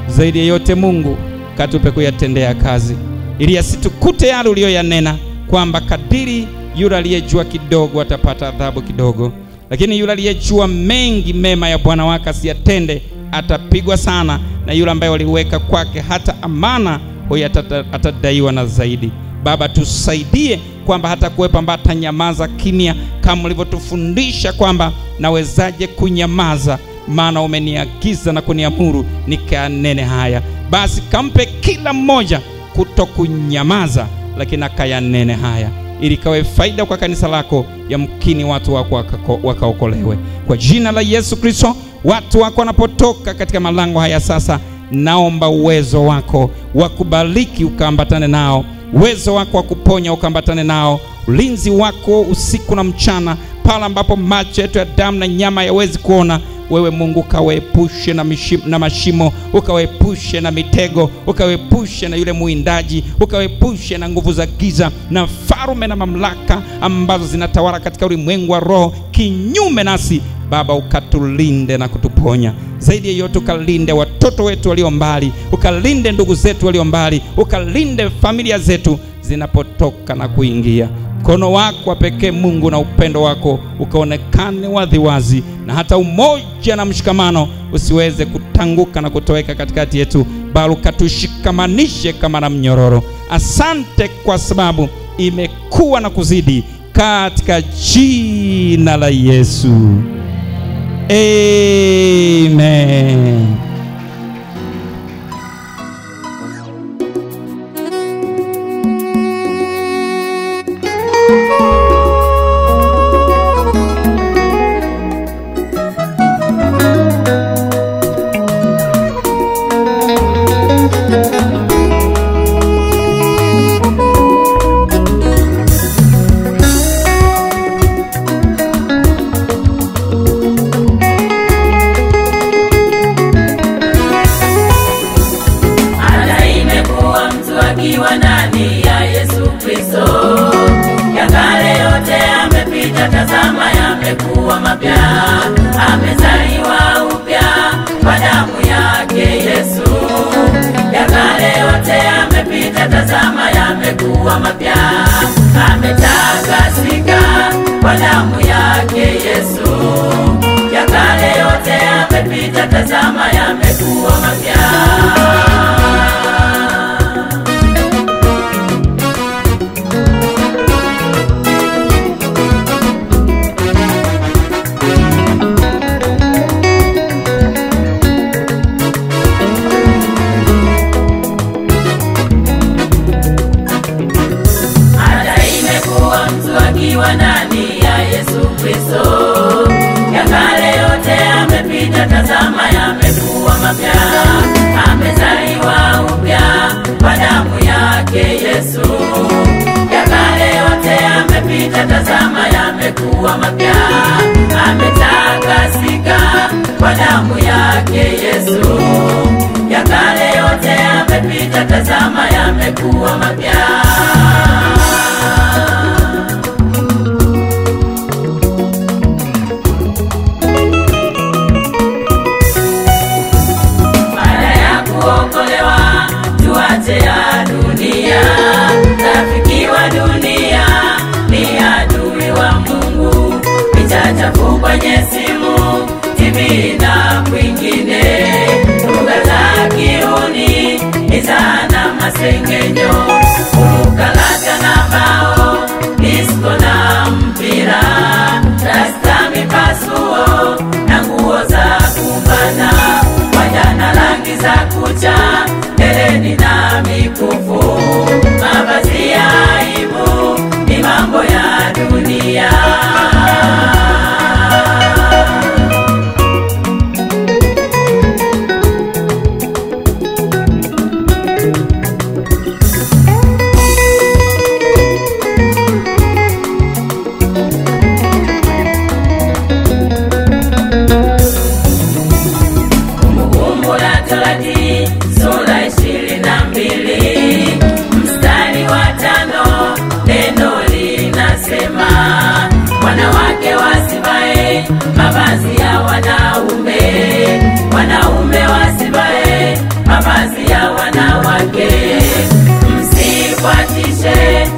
Zaidi ya yote Mungu, katupe kuyatendea kazi, ili asitukute yale uliyoyanena, kwamba kadiri yule aliyejua kidogo atapata adhabu kidogo, lakini yule aliyejua mengi mema ya Bwana wake asiyatende atapigwa sana, na yule ambaye waliweka kwake hata amana huyo atadaiwa na zaidi. Baba, tusaidie kwamba hata kuwepo ambaye atanyamaza kimya, kama ulivyotufundisha kwamba nawezaje kunyamaza, maana umeniagiza na kuniamuru nikanene haya. Basi kampe kila mmoja kutokunyamaza, lakini akayanene haya, ili kawe faida kwa kanisa lako, yamkini watu wako wakaokolewe. Kwa jina la Yesu Kristo, watu wako wanapotoka katika malango haya sasa, naomba uwezo wako wa kubariki ukaambatane nao, uwezo wako wa kuponya ukaambatane nao, ulinzi wako usiku na mchana, pale ambapo macho yetu ya damu na nyama hayawezi kuona. Wewe Mungu kawaepushe na mashimo, ukawaepushe na mitego, ukawaepushe na yule muindaji, ukawaepushe na nguvu za giza na farume na mamlaka ambazo zinatawala katika ulimwengu wa roho kinyume nasi. Baba, ukatulinde na kutuponya. Zaidi ya yote, ukalinde watoto wetu walio mbali, ukalinde ndugu zetu walio mbali, ukalinde familia zetu zinapotoka na kuingia. Mkono wako wa pekee Mungu na upendo wako ukaonekane waziwazi, na hata umoja na mshikamano usiweze kutanguka na kutoweka katikati yetu, bali ukatushikamanishe kama na mnyororo. Asante kwa sababu imekuwa na kuzidi, katika jina la Yesu. Amen. Akiwa ndani ya Yesu Kristo, ya kale yote yamepita, tazama yamekuwa mapya. Amezaliwa upya kwa damu yake Yesu. Ya kale yote yamepita, tazama yamekuwa mapya. Ametakasika kwa damu yake Yesu. Ya kale yote yamepita, tazama yamekuwa mapya. Akiwa ndani ya Yesu Kristo, ya kale yote yamepita, tazama yamekuwa mapya. Amezaliwa upya kwa damu yake Yesu. Ya kale yote yamepita, tazama yamekuwa mapya. Ametakasika kwa damu yake Yesu. Ya kale yote yamepita, tazama yamekuwa mapya. Ya dunia, rafiki wa dunia ni adui wa Mungu. Michachafu kwenye simu, TV na kwingine, lugha za kiuni, izana masengenyo, urukalaka na bao, disco na mpira, rasta mipasuo na nguo za kumbana, wajana rangi za kucha, hereni na mikufu, mavazi ya aibu, ni mambo ya dunia. Kumbukumbu la Torati sura 22 mstari wa 5, neno linasema, wanawake wasivae mavazi ya wanaume, wanaume wasivae mavazi ya wanawake. Msifuatishe